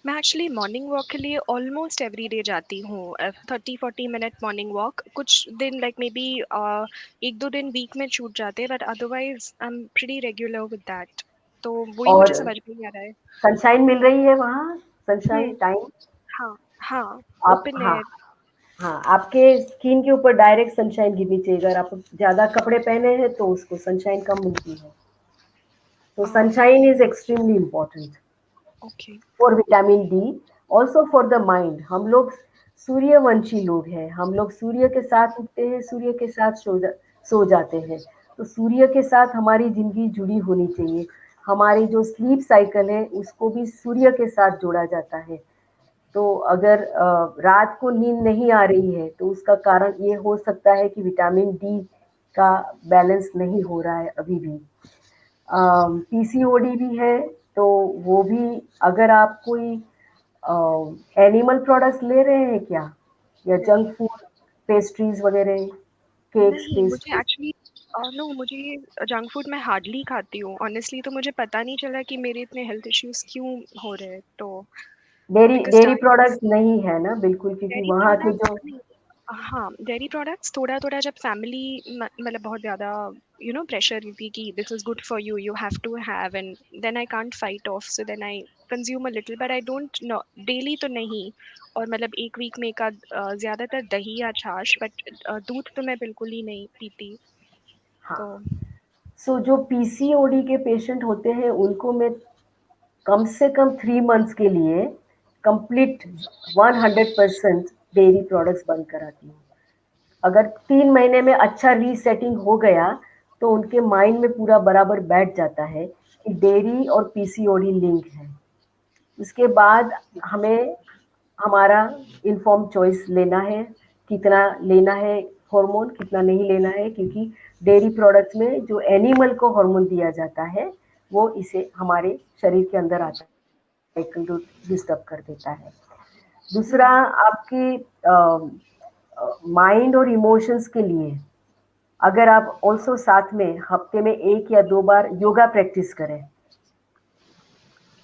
मैं एक्चुअली मॉर्निंग वॉक के लिए ऑलमोस्ट एवरी डे जाती हूँ, 30-40 मिनट मॉर्निंग वॉक। कुछ दिन लाइक मे बी 1-2 दिन वीक में छूट जाते हैं, but otherwise I am pretty regular with that. तो वही मुझे और समझ में नहीं आ रहा है। सनशाइन मिल रही है वहाँ? सनशाइन हम्म, टाइम हाँ हाँ, आप, ओपन हाँ एयर। हाँ, आपके स्किन के ऊपर डायरेक्ट सनशाइन गिरनी चाहिए। अगर आप ज़्यादा कपड़े पहने हैं तो उसको सनशाइन कम मिलती है। तो sunshine is extremely important okay. For vitamin D, also for the mind. हम लोग सूर्यवंशी लोग हैं, हम लोग सूर्य के साथ उठते हैं, सूर्य के साथ सो जाते हैं। तो सूर्य के साथ हमारी जिंदगी जुड़ी होनी चाहिए। हमारी जो स्लीप साइकिल है उसको भी सूर्य के साथ जोड़ा जाता है। तो अगर रात को नींद नहीं आ रही है तो उसका कारण ये हो सकता है कि विटामिन डी का बैलेंस नहीं हो रहा है अभी भी। पीसीओडी भी है, तो वो भी अगर आप कोई एनिमल प्रोडक्ट्स ले रहे हैं क्या, या जंक नहीं फूड, पेस्ट्रीज वगैरह, केक्स, नहीं, मुझे पेस्ट्री? एक्चुअली नो, मुझे जंक फूड मैं हार्डली खाती हूँ ऑनेस्टली, तो मुझे पता नहीं चला कि मेरे इतने हेल्थ इश्यूज क्यों हो रहे हैं। तो डेयरी बिकॉज डेयरी प्रोडक्ट्स नहीं है ना बिल्कुल, क्योंकि डेयरी वहाँ के प्रोडक्ट्स जो नहीं, हाँ डेयरी प्रोडक्ट्स थोड़ा थोड़ा जब फैमिली मतलब बहुत ज़्यादा प्रेशर रहती है कि this is good for you, you have to have, and then I can't fight off, so then I consume a little, but I don't know daily तो नहीं। और मतलब एक वीक में एक आध ज़्यादातर दही या छाछ, बट दूध तो मैं बिल्कुल ही नहीं पीती। हाँ, तो सो जो पीसीओडी के पेशेंट होते हैं उनको मैं कम से कम 3 मंथ्स के लिए कंप्लीट 100% डेयरी प्रोडक्ट्स बंद कराती हूँ। अगर 3 महीने में अच्छा रीसेटिंग हो गया तो उनके माइंड में पूरा बराबर बैठ जाता है कि डेयरी और पीसीओडी लिंक है। उसके बाद हमें हमारा इन्फॉर्म चॉइस लेना है, कितना लेना है हार्मोन, कितना नहीं लेना है, क्योंकि डेयरी प्रोडक्ट्स में जो एनिमल को हार्मोन दिया जाता है वो इसे हमारे शरीर के अंदर आता है, साइकिल को डिस्टर्ब कर देता है। दूसरा, हम्म, आपकी माइंड और इमोशंस के लिए अगर आप ऑल्सो साथ में हफ्ते में 1 या 2 बार योगा प्रैक्टिस करें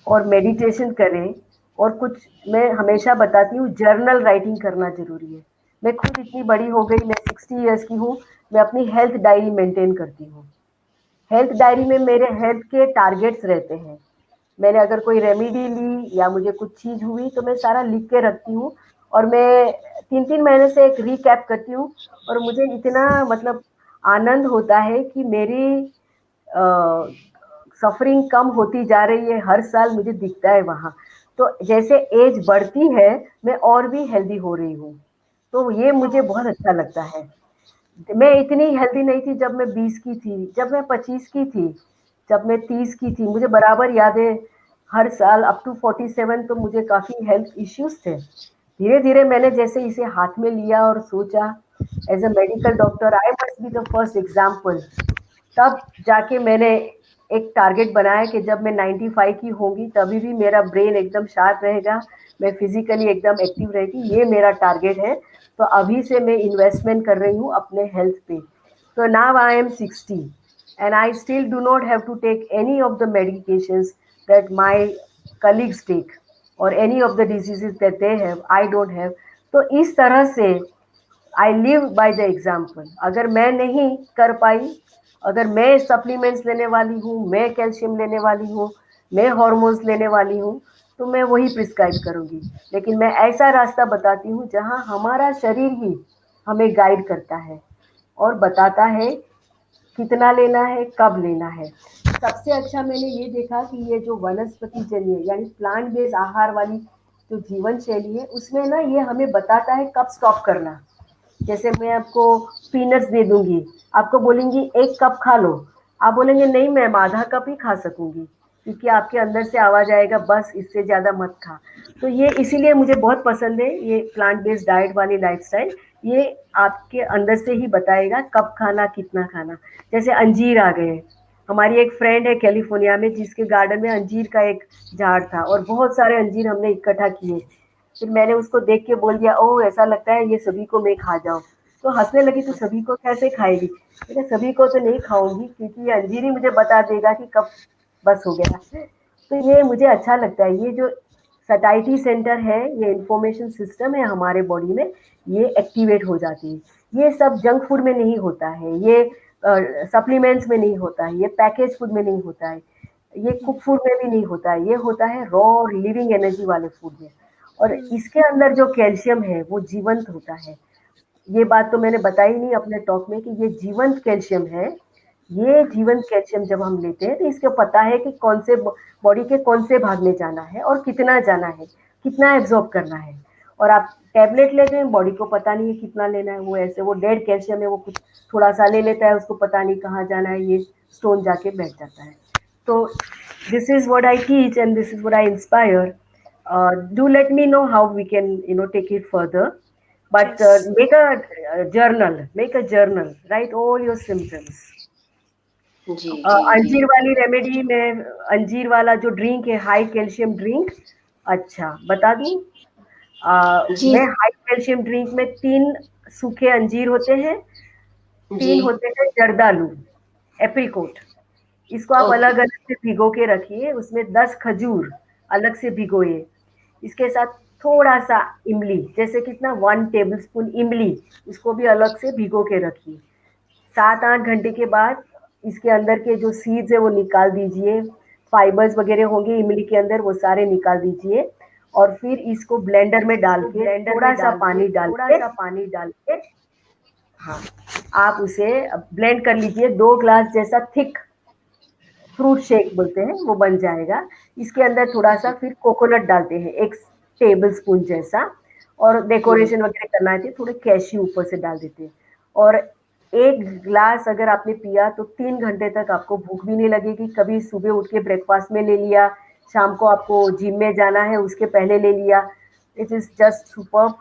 और मेडिटेशन करें, और कुछ मैं हमेशा बताती हूँ जर्नल राइटिंग करना ज़रूरी है। मैं खुद इतनी बड़ी हो गई, मैं 60 ईयर्स की हूँ, मैं अपनी हेल्थ डायरी मेंटेन करती हूँ। हेल्थ डायरी में मेरे हेल्थ के टारगेट्स रहते हैं। मैंने अगर कोई रेमेडी ली या मुझे कुछ चीज़ हुई तो मैं सारा लिख के रखती हूँ, और मैं 3-3 महीने से एक रिकैप करती हूँ, और मुझे इतना मतलब आनंद होता है कि मेरी सफरिंग कम होती जा रही है, हर साल मुझे दिखता है वहाँ। तो जैसे एज बढ़ती है मैं और भी हेल्दी हो रही हूँ, तो ये मुझे हाँ, बहुत अच्छा लगता है। मैं इतनी हेल्दी नहीं थी जब मैं 20 की थी, जब मैं 25 की थी, जब मैं 30 की थी, मुझे बराबर याद है। हर साल अप टू 47 तो मुझे काफ़ी हेल्थ इश्यूज थे। धीरे धीरे मैंने जैसे इसे हाथ में लिया और सोचा as a medical doctor I must be the first example, तब जाके मैंने एक टारगेट बनाया कि जब मैं 95 की होंगी तभी भी मेरा ब्रेन एकदम शार्प रहेगा, मैं फिजिकली एकदम एक्टिव रहेगी, ये मेरा टारगेट है। तो अभी से मैं इन्वेस्टमेंट कर रही हूँ अपने हेल्थ पे। तो now I am 60 and I still do not have to take any of the medications that my colleagues take, और any of the diseases that they have I don't have. तो इस तरह से I live by the example. अगर मैं नहीं कर पाई, अगर मैं सप्लीमेंट्स लेने वाली हूँ, मैं कैल्शियम लेने वाली हूँ, मैं हॉर्मोन्स लेने वाली हूँ, तो मैं वही प्रिस्क्राइब करूँगी। लेकिन मैं ऐसा रास्ता बताती हूँ जहाँ हमारा शरीर ही हमें गाइड करता है और बताता है कितना लेना है, कब लेना है। सबसे अच्छा मैंने ये देखा कि ये जो वनस्पति जन्य यानी प्लांट बेस्ड आहार वाली जो जीवन शैली है, उसमें ना ये हमें बताता है कब स्टॉप करना। जैसे मैं आपको पीनट्स दे दूंगी, आपको बोलेंगी 1 कप खा लो, आप बोलेंगे नहीं मैम आधा कप ही खा सकूंगी, क्योंकि आपके अंदर से आवाज आएगा बस इससे ज्यादा मत खा। तो ये इसीलिए मुझे बहुत पसंद है ये प्लांट बेस्ड डाइट वाली लाइफस्टाइल। ये आपके अंदर से ही बताएगा कब खाना, कितना खाना। जैसे अंजीर आ गए, हमारी एक फ्रेंड है कैलिफोर्निया में जिसके गार्डन में अंजीर का एक झाड़ था और बहुत सारे अंजीर हमने इकट्ठा किए। फिर मैंने उसको देख के बोल दिया ओह ऐसा लगता है ये सभी को मैं खा जाऊं। तो हंसने लगी, तो सभी को कैसे खाएगी? मैंने सभी को तो नहीं खाऊंगी, क्योंकि ये अंजीर ही मुझे बता देगा कि कब बस हो गया। तो ये मुझे अच्छा लगता है, ये जो सटाइटी सेंटर है, ये इंफॉर्मेशन सिस्टम है हमारे बॉडी में, ये एक्टिवेट हो जाती है। ये सब जंक फूड में नहीं होता है, ये सप्लीमेंट्स में नहीं होता है, ये पैकेज फूड में नहीं होता है, ये कुक फूड में भी नहीं होता है, ये होता है रॉ और लिविंग एनर्जी वाले फूड में। और इसके अंदर जो कैल्शियम है वो जीवंत होता है। ये बात तो मैंने बताई नहीं अपने टॉक में कि ये जीवंत कैल्शियम है। ये जीवंत कैल्शियम जब हम लेते हैं तो इसको पता है कि कौन से बॉडी के कौन से भाग में जाना है और कितना जाना है, कितना एब्जॉर्ब करना है। और आप टैबलेट लेते हैं, बॉडी को पता नहीं है कितना लेना है, वो ऐसे वो डेड कैल्शियम है, वो कुछ थोड़ा सा ले लेता है, उसको पता नहीं कहाँ जाना है, ये स्टोन जाके बैठ जाता है। तो this is what I teach and this is what I inspire. Do let me know how we can, take it further. But Yes. make a journal, write all your symptoms. जी जी जी अंजीर वाली remedy में, अंजीर वाला जो drink है, high calcium drink, अच्छा बता दूं, जी मैं हाई कैल्शियम ड्रिंक में 3 सूखे अंजीर होते हैं, जी 3 होते हैं जर्दालू, एप्रिकोट, इसको आप ओके अलग अलग से भिगो के रखिए, उसमें 10 खजूर अलग से भिगोए, इसके साथ थोड़ा सा इमली, जैसे कितना 1 टेबल स्पून इमली, इसको भी अलग से भिगो के रखिए। 7-8 घंटे के बाद इसके अंदर के जो सीड्स है वो निकाल दीजिए, फाइबर्स वगैरह होंगे इमली के अंदर, वो सारे निकाल दीजिए, और फिर इसको ब्लेंडर में डाल के थोड़ा सा पानी डाल के, हाँ, आप उसे ब्लेंड कर लीजिए, 2 ग्लास जैसा थिक फ्रूट शेक बोलते हैं, वो बन जाएगा। इसके अंदर थोड़ा सा फिर कोकोनट डालते हैं, 1 टेबल स्पून जैसा, और डेकोरेशन वगैरह करना है तो थोड़े कैश्यू ऊपर से डाल देते हैं। और 1 ग्लास अगर आपने पिया तो 3 घंटे तक आपको भूख भी नहीं लगेगी। कभी सुबह उठ के ब्रेकफास्ट में ले लिया, शाम को आपको जिम में जाना है उसके पहले ले लिया, it is just superb.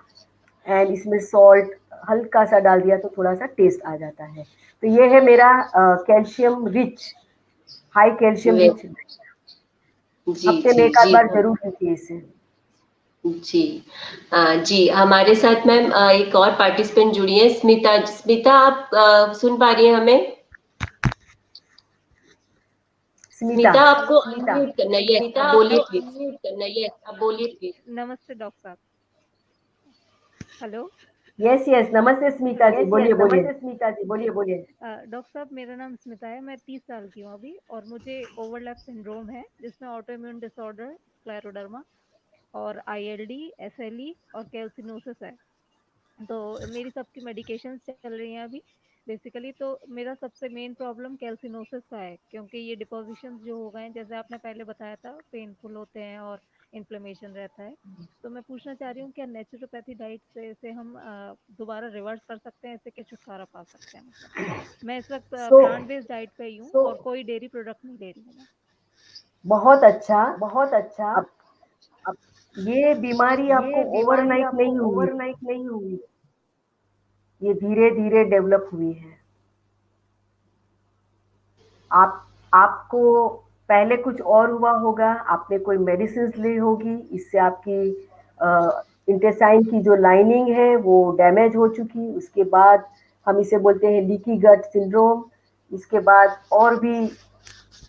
And इसमें सॉल्ट हल्का सा डाल दिया तो थोड़ा सा टेस्ट आ जाता है। तो ये है मेरा कैल्शियम रिच, हाई कैल्शियम वे- रिच, जी हफ्ते में जी 1 आध जी बार जरूर लीजिए इसे। जी जी, हमारे साथ मैम एक और पार्टिसिपेंट जुड़ी है, स्मिता। स्मिता, आप सुन पा रही हैं हमें? स्मिता, स्मिता, आपको अनम्यूट करना है, यस, आप बोलिए प्लीज। नमस्ते डॉक्टर साहब। हेलो। यस यस, नमस्ते स्मिता जी, बोलिए बोलिए। डॉक्टर साहब, मेरा नाम स्मिता है, मैं 30 साल की हूँ अभी, और मुझे ओवरलैप सिंड्रोम है जिसमें ऑटो इम्यून डिसऑर्डर, स्क्लेरोडर्मा और ILD, SLE और कैल्सिनोसिस है। तो मेरी सबकी मेडिकेशंस चल रही हैं अभी बेसिकली। तो मेरा सबसे मेन प्रॉब्लम कैल्सिनोसिस का है, क्योंकि ये डिपॉजिशंस जो हो गए हैं, जैसे आपने पहले बताया था, पेनफुल होते हैं और इन्फ्लेमेशन रहता है। तो मैं पूछना चाह रही हूँ, क्या नेचुरोपैथी डाइट से इसे हम दोबारा रिवर्स कर सकते हैं, इससे क्या छुटकारा पा सकते हैं? मतलब मैं इस वक्त सो प्लांट बेस्ड डाइट पे ही हूँ और कोई डेयरी प्रोडक्ट नहीं ले रही हूँ मैं। बहुत अच्छा, अब अब ये बीमारी आपको ओवरनाइट नहीं हुई, ये धीरे धीरे डेवलप हुई है। आपको पहले कुछ और हुआ होगा, आपने कोई मेडिसिन ली होगी, इससे आपकी इंटेस्टाइन की जो लाइनिंग है वो डैमेज हो चुकी, उसके बाद हम इसे बोलते हैं लीकी गट सिंड्रोम। इसके बाद और भी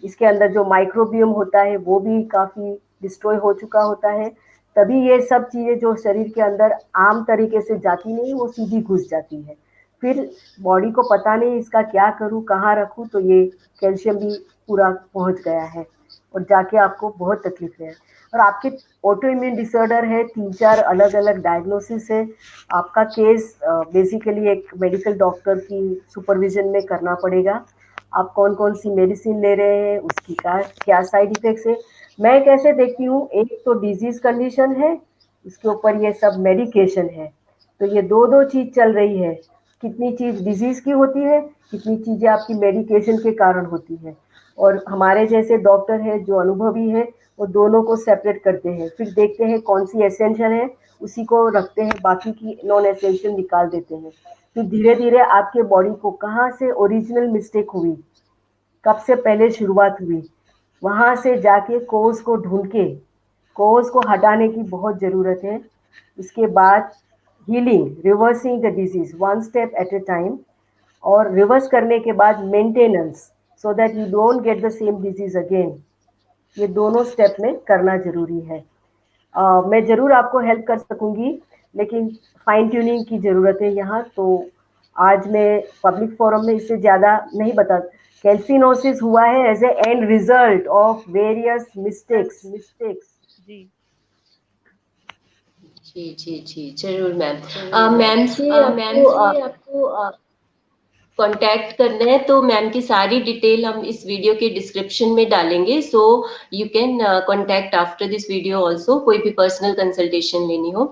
इसके अंदर जो माइक्रोबियम होता है वो भी काफ़ी डिस्ट्रॉय हो चुका होता है, तभी ये सब चीज़ें जो शरीर के अंदर आम तरीके से जाती नहीं, वो सीधी घुस जाती है। फिर बॉडी को पता नहीं इसका क्या करूं, कहाँ रखूं, तो ये कैल्शियम भी पूरा पहुंच गया है और जाके आपको बहुत तकलीफ है। और आपके ऑटो इम्यून डिसऑर्डर है, 3-4 अलग अलग डायग्नोसिस है। आपका केस बेसिकली एक मेडिकल डॉक्टर की सुपरविजन में करना पड़ेगा। आप कौन कौन सी मेडिसिन ले रहे हैं, उसकी क्या साइड इफेक्ट्स है। मैं कैसे देखती हूँ, एक तो डिजीज कंडीशन है, उसके ऊपर ये सब मेडिकेशन है, तो ये दो चीज चल रही है। कितनी चीज डिजीज की होती है, कितनी चीजें आपकी मेडिकेशन के कारण होती है। और हमारे जैसे डॉक्टर है जो अनुभवी है, वो दोनों को सेपरेट करते हैं, फिर देखते हैं कौन सी एसेंशियल है उसी को रखते हैं, बाकी की नॉन एसेंशियल निकाल देते हैं। फिर धीरे धीरे आपके बॉडी को कहाँ से ओरिजिनल मिस्टेक हुई, कब से पहले शुरुआत हुई, वहाँ से जाके कोज को ढूंढ के कोज को हटाने की बहुत ज़रूरत है। उसके बाद healing, reversing the disease 1 step at A time, और रिवर्स करने के बाद maintenance, so that you don't get the same disease again. ये दोनों स्टेप में करना ज़रूरी है। मैं ज़रूर आपको हेल्प कर सकूंगी, लेकिन फाइन ट्यूनिंग की ज़रूरत है यहाँ। तो आज मैं पब्लिक फोरम में इससे ज़्यादा नहीं बता। कैल्सिनोसिस हुआ है as a end result of various mistakes. जी जी जी जी, जरूर मैम। मैम से आपको कांटेक्ट करना है तो मैम की सारी डिटेल हम इस वीडियो के डिस्क्रिप्शन में डालेंगे, so you can contact after this video also, कोई भी पर्सनल कंसल्टेशन लेनी हो।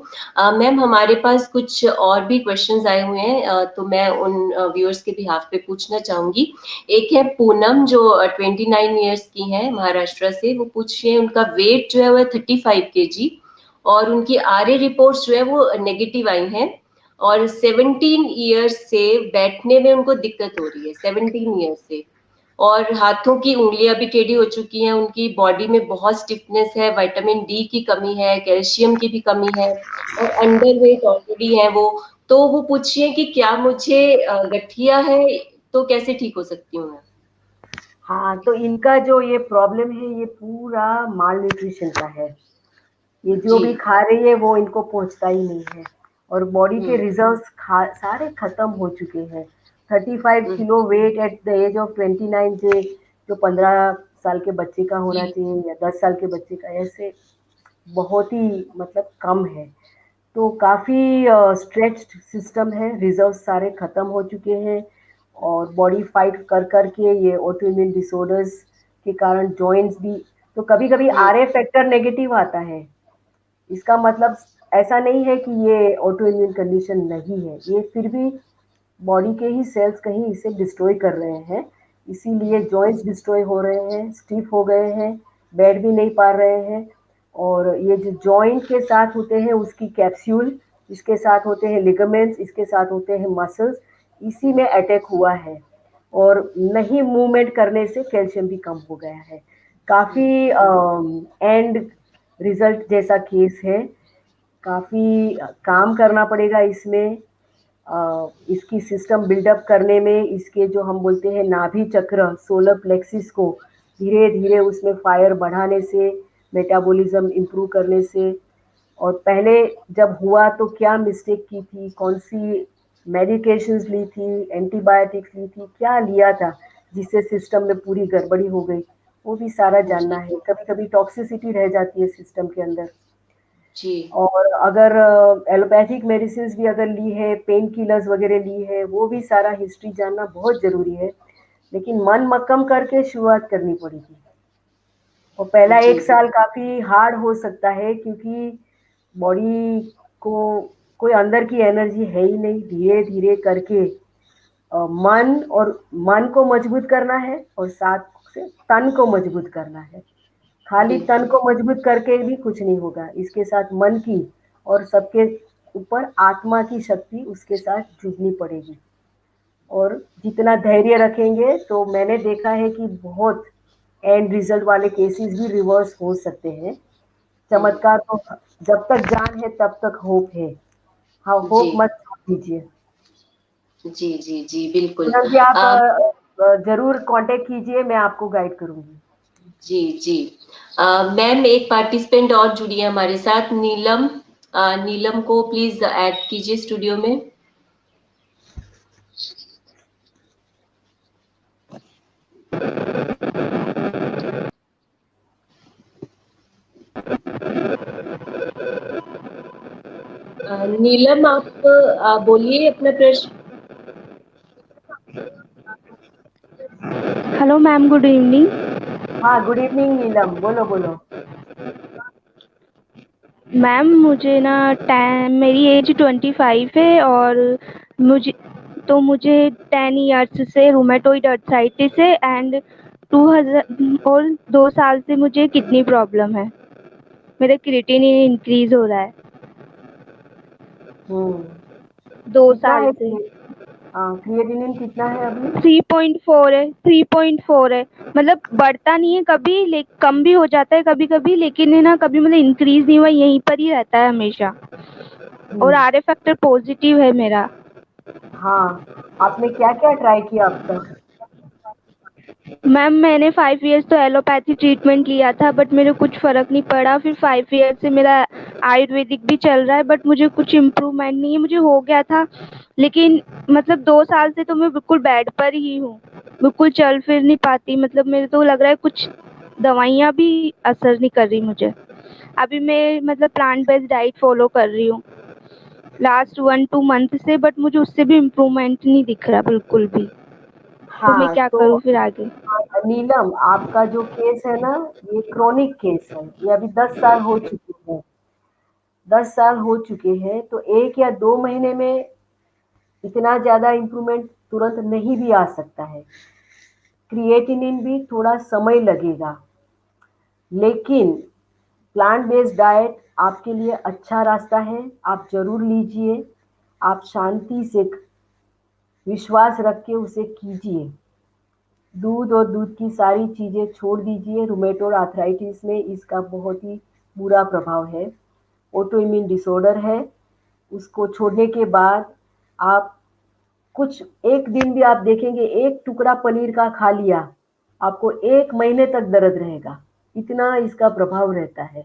मैम, हमारे पास कुछ और भी क्वेश्चंस आए हुए हैं, तो मैं उन व्यूअर्स के बिहाफ पे पूछना चाहूंगी। एक है पूनम, जो 29 ईयर्स की हैं, महाराष्ट्र से। वो पूछ रही है, उनका वेट जो है वो 35 kg, और उनकी RA रिपोर्ट्स जो है वो नेगेटिव आई हैं, और 17 ईयर्स से बैठने में उनको दिक्कत हो रही है, 17 ईयर्स से, और हाथों की उंगलियां भी टेढ़ी हो चुकी हैं, उनकी बॉडी में बहुत स्टिफनेस है, विटामिन डी की कमी है, कैल्शियम की भी कमी है, और अंडरवेट ऑलरेडी है वो। तो वो पूछ रही है कि क्या मुझे गठिया है, तो कैसे ठीक हो सकती हूँ मैं? हाँ, तो इनका जो ये प्रॉब्लम है ये पूरा माल न्यूट्रिशन का है। ये जो जी। भी खा रही है वो इनको पहुंचता ही नहीं है, और बॉडी के रिजर्व्स सारे खत्म हो चुके हैं। 35 kilo weight at the age of 29 से जो 15 साल के बच्चे का होना जी। चाहिए या 10 साल के बच्चे का, ऐसे बहुत ही मतलब कम है। तो काफ़ी स्ट्रेच्ड सिस्टम है, रिजर्व सारे ख़त्म हो चुके हैं, और बॉडी फाइट कर कर के ये ऑटोइम्यून डिसऑर्डर्स के कारण जॉइंट्स भी, तो कभी कभी RA फैक्टर नेगेटिव आता है। इसका मतलब ऐसा नहीं है कि ये ऑटोइम्यून कंडीशन नहीं है, ये फिर भी बॉडी के ही सेल्स कहीं इसे डिस्ट्रॉय कर रहे हैं, इसीलिए जॉइंट्स डिस्ट्रॉय हो रहे हैं, स्टिफ हो गए हैं, बैठ भी नहीं पा रहे हैं। और ये जो जॉइंट के साथ होते हैं उसकी कैप्सूल, इसके साथ होते हैं लिगामेंट्स, इसके साथ होते हैं मसल्स, इसी में अटैक हुआ है। और नहीं मूवमेंट करने से कैल्शियम भी कम हो गया है। काफ़ी एंड रिजल्ट जैसा केस है, काफ़ी काम करना पड़ेगा इसमें, इसकी सिस्टम बिल्डअप करने में। इसके जो हम बोलते हैं नाभि चक्र, सोलर प्लेक्सिस को धीरे धीरे उसमें फायर बढ़ाने से, मेटाबॉलिज्म इम्प्रूव करने से, और पहले जब हुआ तो क्या मिस्टेक की थी, कौन सी मेडिकेशंस ली थी, एंटीबायोटिक्स ली थी, क्या लिया था जिससे सिस्टम में पूरी गड़बड़ी हो गई, वो भी सारा जानना है। कभी कभी टॉक्सिसिटी रह जाती है सिस्टम के अंदर। जी। और अगर एलोपैथिक मेडिसिन भी अगर ली है, पेन किलर्स वगैरह ली है, वो भी सारा हिस्ट्री जानना बहुत ज़रूरी है। लेकिन मन मक्कम करके शुरुआत करनी पड़ेगी। और पहला जी। 1 साल काफ़ी हार्ड हो सकता है, क्योंकि बॉडी को कोई अंदर की एनर्जी है ही नहीं। धीरे धीरे करके मन को मजबूत करना है, और साथ से तन को मजबूत करना है। खाली तन को मजबूत करके भी कुछ नहीं होगा, इसके साथ मन की और सबके ऊपर आत्मा की शक्ति उसके साथ जुड़नी पड़ेगी। और जितना धैर्य रखेंगे, तो मैंने देखा है कि बहुत एंड रिजल्ट वाले केसेस भी रिवर्स हो सकते हैं। चमत्कार तो जब तक जान है तब तक होप है। हाँ, होप जी। मत छोड़ दीजिए। जी। जी। जी, बिल्कुल। पूनम जी, आप जरूर कांटेक्ट कीजिए, मैं आपको गाइड करूंगी। जी। जी। मैम, एक पार्टिसिपेंट और जुड़ी है हमारे साथ, नीलम। नीलम को प्लीज ऐड कीजिए स्टूडियो में। नीलम, आप बोलिए अपना प्रश्न। Hello ma'am, good evening. हाँ, गुड इवनिंग नीलम, बोलो बोलो। मैम मुझे ना मेरी एज 25 है, और मुझे 10 इयर्स से रूमेटोइड अर्थराइटिस है, एंड 2 साल से मुझे किडनी प्रॉब्लम है। मेरा क्रिएटिनिन इंक्रीज हो रहा है 2 कितना साल है से। क्रिएटिनिन कितना है अभी? 3.4 है, 3.4 है। मतलब बढ़ता नहीं है कभी, कम भी हो जाता है कभी कभी, लेकिन है ना, कभी मतलब इंक्रीज नहीं हुआ, यहीं पर ही रहता है हमेशा। और RA फैक्टर पॉजिटिव है मेरा। हाँ, आपने क्या क्या ट्राई किया अब तक? मैम मैंने 5 इयर्स तो एलोपैथी ट्रीटमेंट लिया था, बट मेरे कुछ फ़र्क नहीं पड़ा। फिर 5 इयर्स से मेरा आयुर्वेदिक भी चल रहा है, बट मुझे कुछ इम्प्रूवमेंट नहीं है। मुझे हो गया था, लेकिन मतलब 2 साल से तो मैं बिल्कुल बेड पर ही हूँ, बिल्कुल चल फिर नहीं पाती। मतलब मेरे तो लग रहा है कुछ दवाइयाँ भी असर नहीं कर रही मुझे। अभी मैं मतलब प्लांट बेस्ड डाइट फॉलो कर रही हूँ लास्ट 1-2 मंथ से, बट मुझे उससे भी इम्प्रूवमेंट नहीं दिख रहा बिल्कुल भी। तो मैं हाँ, क्या तो करूँ फिर आगे? नीलम, आपका जो केस है ना, ये क्रोनिक केस है। ये अभी 10 साल हो चुके हैं। 10 साल हो चुके हैं, तो 1 या 2 महीने में इतना ज़्यादा इम्प्रूवमेंट तुरंत नहीं भी आ सकता है। क्रिएटिनिन भी थोड़ा समय लगेगा, लेकिन प्लांट बेस्ड डाइट आपके लिए अच्छा रास्ता है, आप जरूर लीजिए। आप शांति से विश्वास रख के उसे कीजिए। दूध और दूध की सारी चीज़ें छोड़ दीजिए। रूमेटोड आर्थराइटिस में इसका बहुत ही बुरा प्रभाव है, ऑटो इम्यून डिसऑर्डर है। उसको छोड़ने के बाद आप कुछ एक दिन भी आप देखेंगे, एक टुकड़ा पनीर का खा लिया, आपको 1 महीने तक दर्द रहेगा, इतना इसका प्रभाव रहता है।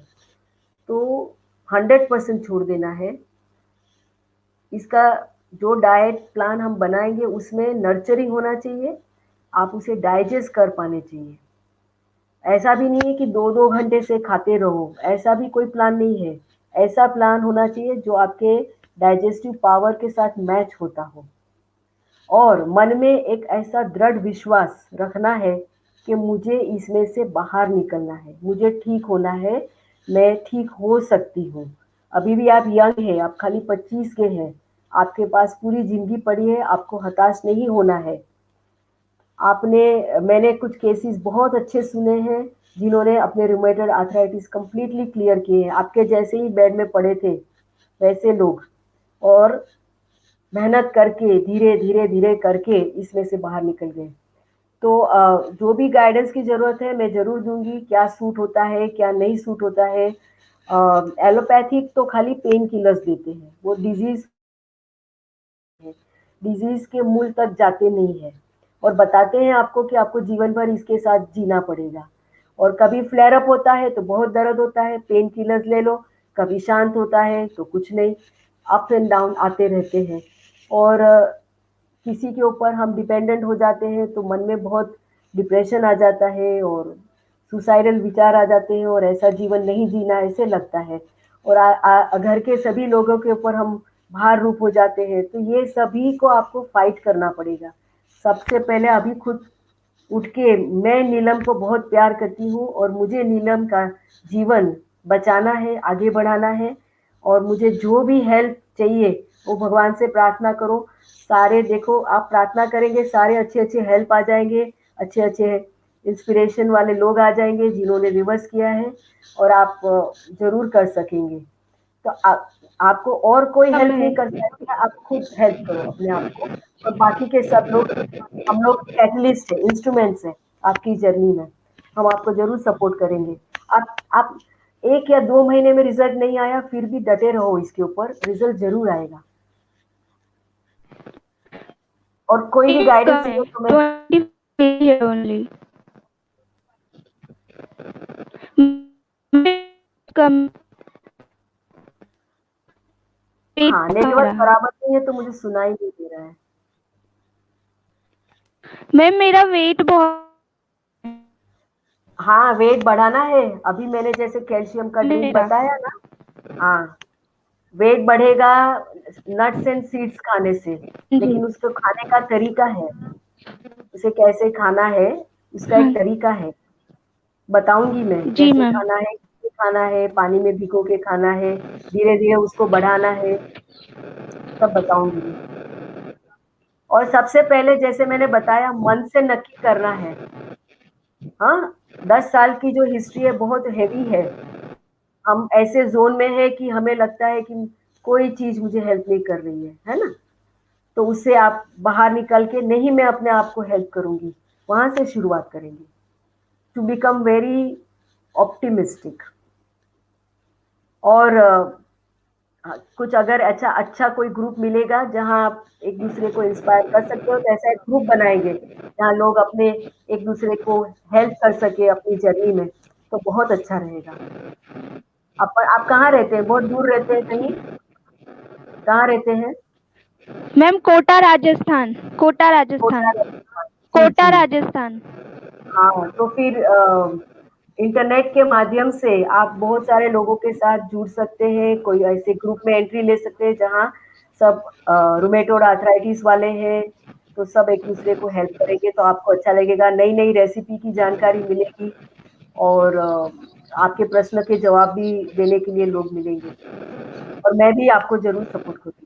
तो 100% छोड़ देना है। इसका जो डाइट प्लान हम बनाएंगे उसमें नर्चरिंग होना चाहिए, आप उसे डाइजेस्ट कर पाने चाहिए। ऐसा भी नहीं है कि 2-2 घंटे से खाते रहो, ऐसा भी कोई प्लान नहीं है। ऐसा प्लान होना चाहिए जो आपके डाइजेस्टिव पावर के साथ मैच होता हो, और मन में एक ऐसा दृढ़ विश्वास रखना है कि मुझे इसमें से बाहर निकलना है, मुझे ठीक होना है, मैं ठीक हो सकती हूँ। अभी भी आप यंग हैं, आप खाली 25 के हैं, आपके पास पूरी जिंदगी पड़ी है, आपको हताश नहीं होना है। मैंने कुछ केसेस बहुत अच्छे सुने हैं जिन्होंने अपने रूमेटॉइड आर्थराइटिस कंप्लीटली क्लियर किए हैं। आपके जैसे ही बेड में पड़े थे वैसे लोग, और मेहनत करके धीरे धीरे धीरे करके इसमें से बाहर निकल गए। तो जो भी गाइडेंस की ज़रूरत है मैं ज़रूर दूंगी, क्या सूट होता है क्या नहीं सूट होता है। एलोपैथिक तो खाली पेन किलर्स देते हैं, वो डिजीज के मूल तक जाते नहीं है, और बताते हैं आपको कि आपको जीवन भर इसके साथ जीना पड़ेगा। और कभी फ्लेयर अप होता है तो बहुत दर्द होता है, पेन किलर्स ले लो, कभी शांत होता है तो कुछ नहीं, अप एंड डाउन आते रहते हैं। और किसी के ऊपर हम डिपेंडेंट हो जाते हैं तो मन में बहुत डिप्रेशन आ जाता है, और सुसाइडल विचार आ जाते हैं, और ऐसा जीवन नहीं जीना ऐसे लगता है, और घर के सभी लोगों के ऊपर हम भार रूप हो जाते हैं। तो ये सभी को आपको फाइट करना पड़ेगा। सबसे पहले अभी खुद उठ के, मैं नीलम को बहुत प्यार करती हूँ और मुझे नीलम का जीवन बचाना है, आगे बढ़ाना है, और मुझे जो भी हेल्प चाहिए वो भगवान से प्रार्थना करो। सारे देखो, आप प्रार्थना करेंगे सारे अच्छे अच्छे हेल्प आ जाएंगे, अच्छे अच्छे इंस्पिरेशन वाले लोग आ जाएंगे जिन्होंने रिवर्स किया है, और आप जरूर कर सकेंगे। तो आपको और कोई हेल्प नहीं कर सकता, आप खुद हेल्प करो अपने आप को, और बाकी के सब लोग, हम लोग कैटलिस्ट है, इंस्ट्रूमेंट्स है आपकी जर्नी में, हम आपको जरूर सपोर्ट करेंगे। आप 1 या 2 महीने में रिजल्ट नहीं आया फिर भी डटे रहो, इसके ऊपर रिजल्ट जरूर आएगा। और कोई भी गाइडेंस चाहिए तो मैं ओनली हाँ, नेटवर्क बराबर नहीं है तो मुझे सुनाई नहीं दे रहा है। मैम मेरा वेट बहुत, हाँ वेट बढ़ाना है, अभी मैंने जैसे कैल्शियम का ड्रिंक बताया ना, हाँ वेट बढ़ेगा नट्स एंड सीड्स खाने से, लेकिन उसको खाने का तरीका है, उसे कैसे खाना है उसका एक तरीका है, बताऊंगी मैं कैसे खाना है, किसे खाना है, पानी में भिगो के खाना है, धीरे धीरे उसको बढ़ाना है, सब बताऊंगी। और सबसे पहले जैसे मैंने बताया, मन से नक्की करना है। हाँ, 10 साल की जो हिस्ट्री है बहुत हेवी है, हम ऐसे जोन में है कि हमें लगता है कि कोई चीज मुझे हेल्प नहीं कर रही है ना, तो उससे आप बाहर निकल के, नहीं मैं अपने आप को हेल्प करूंगी, वहां से शुरुआत करेंगे टू बिकम वेरी ऑप्टिमिस्टिक। और कुछ अगर अच्छा कोई ग्रुप मिलेगा जहां आप एक दूसरे को इंस्पायर कर सकते हो, तो ऐसा एक ग्रुप बनाएंगे जहां लोग अपने एक दूसरे को हेल्प कर सके अपनी जर्नी में, तो बहुत अच्छा रहेगा। आप कहाँ रहते हैं? बहुत दूर रहते हैं कहीं? कहाँ रहते हैं मैम? कोटा राजस्थान। कोटा राजस्थान। कोटा राजस्थान। हाँ, तो फिर इंटरनेट के माध्यम से आप बहुत सारे लोगों के साथ जुड़ सकते हैं, कोई ऐसे ग्रुप में एंट्री ले सकते हैं जहाँ सब रूमेटोड आर्थराइटिस वाले हैं, तो सब एक दूसरे को हेल्प करेंगे, तो आपको अच्छा लगेगा, नई नई रेसिपी की जानकारी मिलेगी, और आपके प्रश्न के जवाब भी देने के लिए लोग मिलेंगे, और मैं भी आपको जरूर सपोर्ट करूँगी।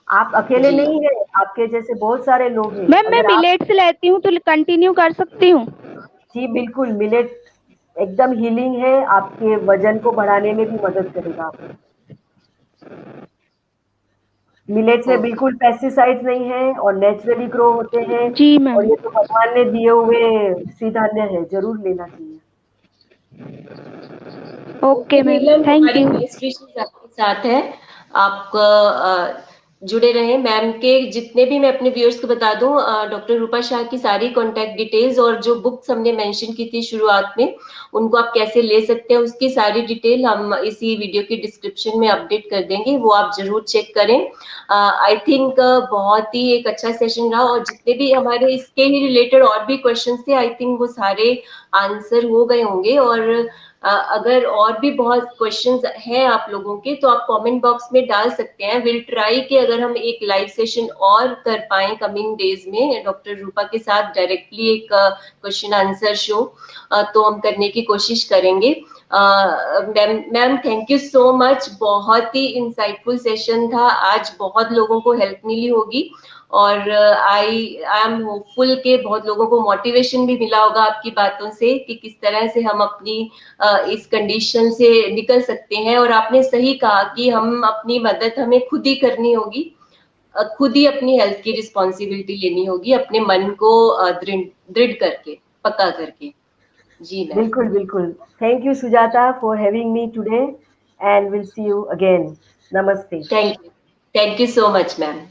आप अकेले नहीं है, आपके जैसे बहुत सारे लोग हैं। मैम मैं मिलेट्स लेती हूँ तो कंटिन्यू कर सकती हूँ? जी बिल्कुल, मिलेट एकदम हीलिंग है, आपके वजन को बढ़ाने में भी मदद करेगा आपको। मिलेट्स में बिल्कुल पेस्टिसाइड्स नहीं है और नेचुरली ग्रो होते हैं। जी मैम। और ये तो भगवान ने दिए हुए सिधान्य है, जरूर लेना चाहिए। ओके मैम, थैंक हमारी यू। बेस्ट विशेस आपके साथ है। आप जुड़े रहें। मैम के जितने भी, मैं अपने व्यूअर्स को बता दूं, डॉक्टर रूपा शाह की सारी कॉन्टैक्ट डिटेल्स और जो बुक्स हमने मेंशन की थी शुरुआत में, उनको आप कैसे ले सकते हैं, उसकी सारी डिटेल हम इसी वीडियो की डिस्क्रिप्शन में अपडेट कर देंगे, वो आप जरूर चेक करें। आई थिंक बहुत ही एक अच्छा सेशन रहा, और जितने भी हमारे इसके ही रिलेटेड और भी क्वेश्चन थे, आई थिंक वो सारे आंसर हो गए होंगे। और अगर और भी बहुत क्वेश्चंस हैं आप लोगों के, तो आप कमेंट बॉक्स में डाल सकते हैं। विल ट्राई कि अगर हम एक लाइव सेशन और कर पाए कमिंग डेज में डॉक्टर रूपा के साथ डायरेक्टली एक क्वेश्चन आंसर शो, तो हम करने की कोशिश करेंगे। Ma'am thank you so much, बहुत ही इंसाइटफुल सेशन था आज, बहुत लोगों को हेल्प मिली होगी। और आई एम होपफुल के बहुत लोगों को मोटिवेशन भी मिला होगा आपकी बातों से कि किस तरह से हम अपनी इस कंडीशन से निकल सकते हैं। और आपने सही कहा कि हम अपनी मदद हमें खुद ही करनी होगी, खुद ही अपनी हेल्थ की रिस्पॉन्सिबिलिटी लेनी होगी, अपने मन को दृढ़ करके, पक्का करके। जी मैम। बिल्कुल बिल्कुल। Thank you Sujata for having me today and will see you again. नमस्ते। Thank you so much ma'am.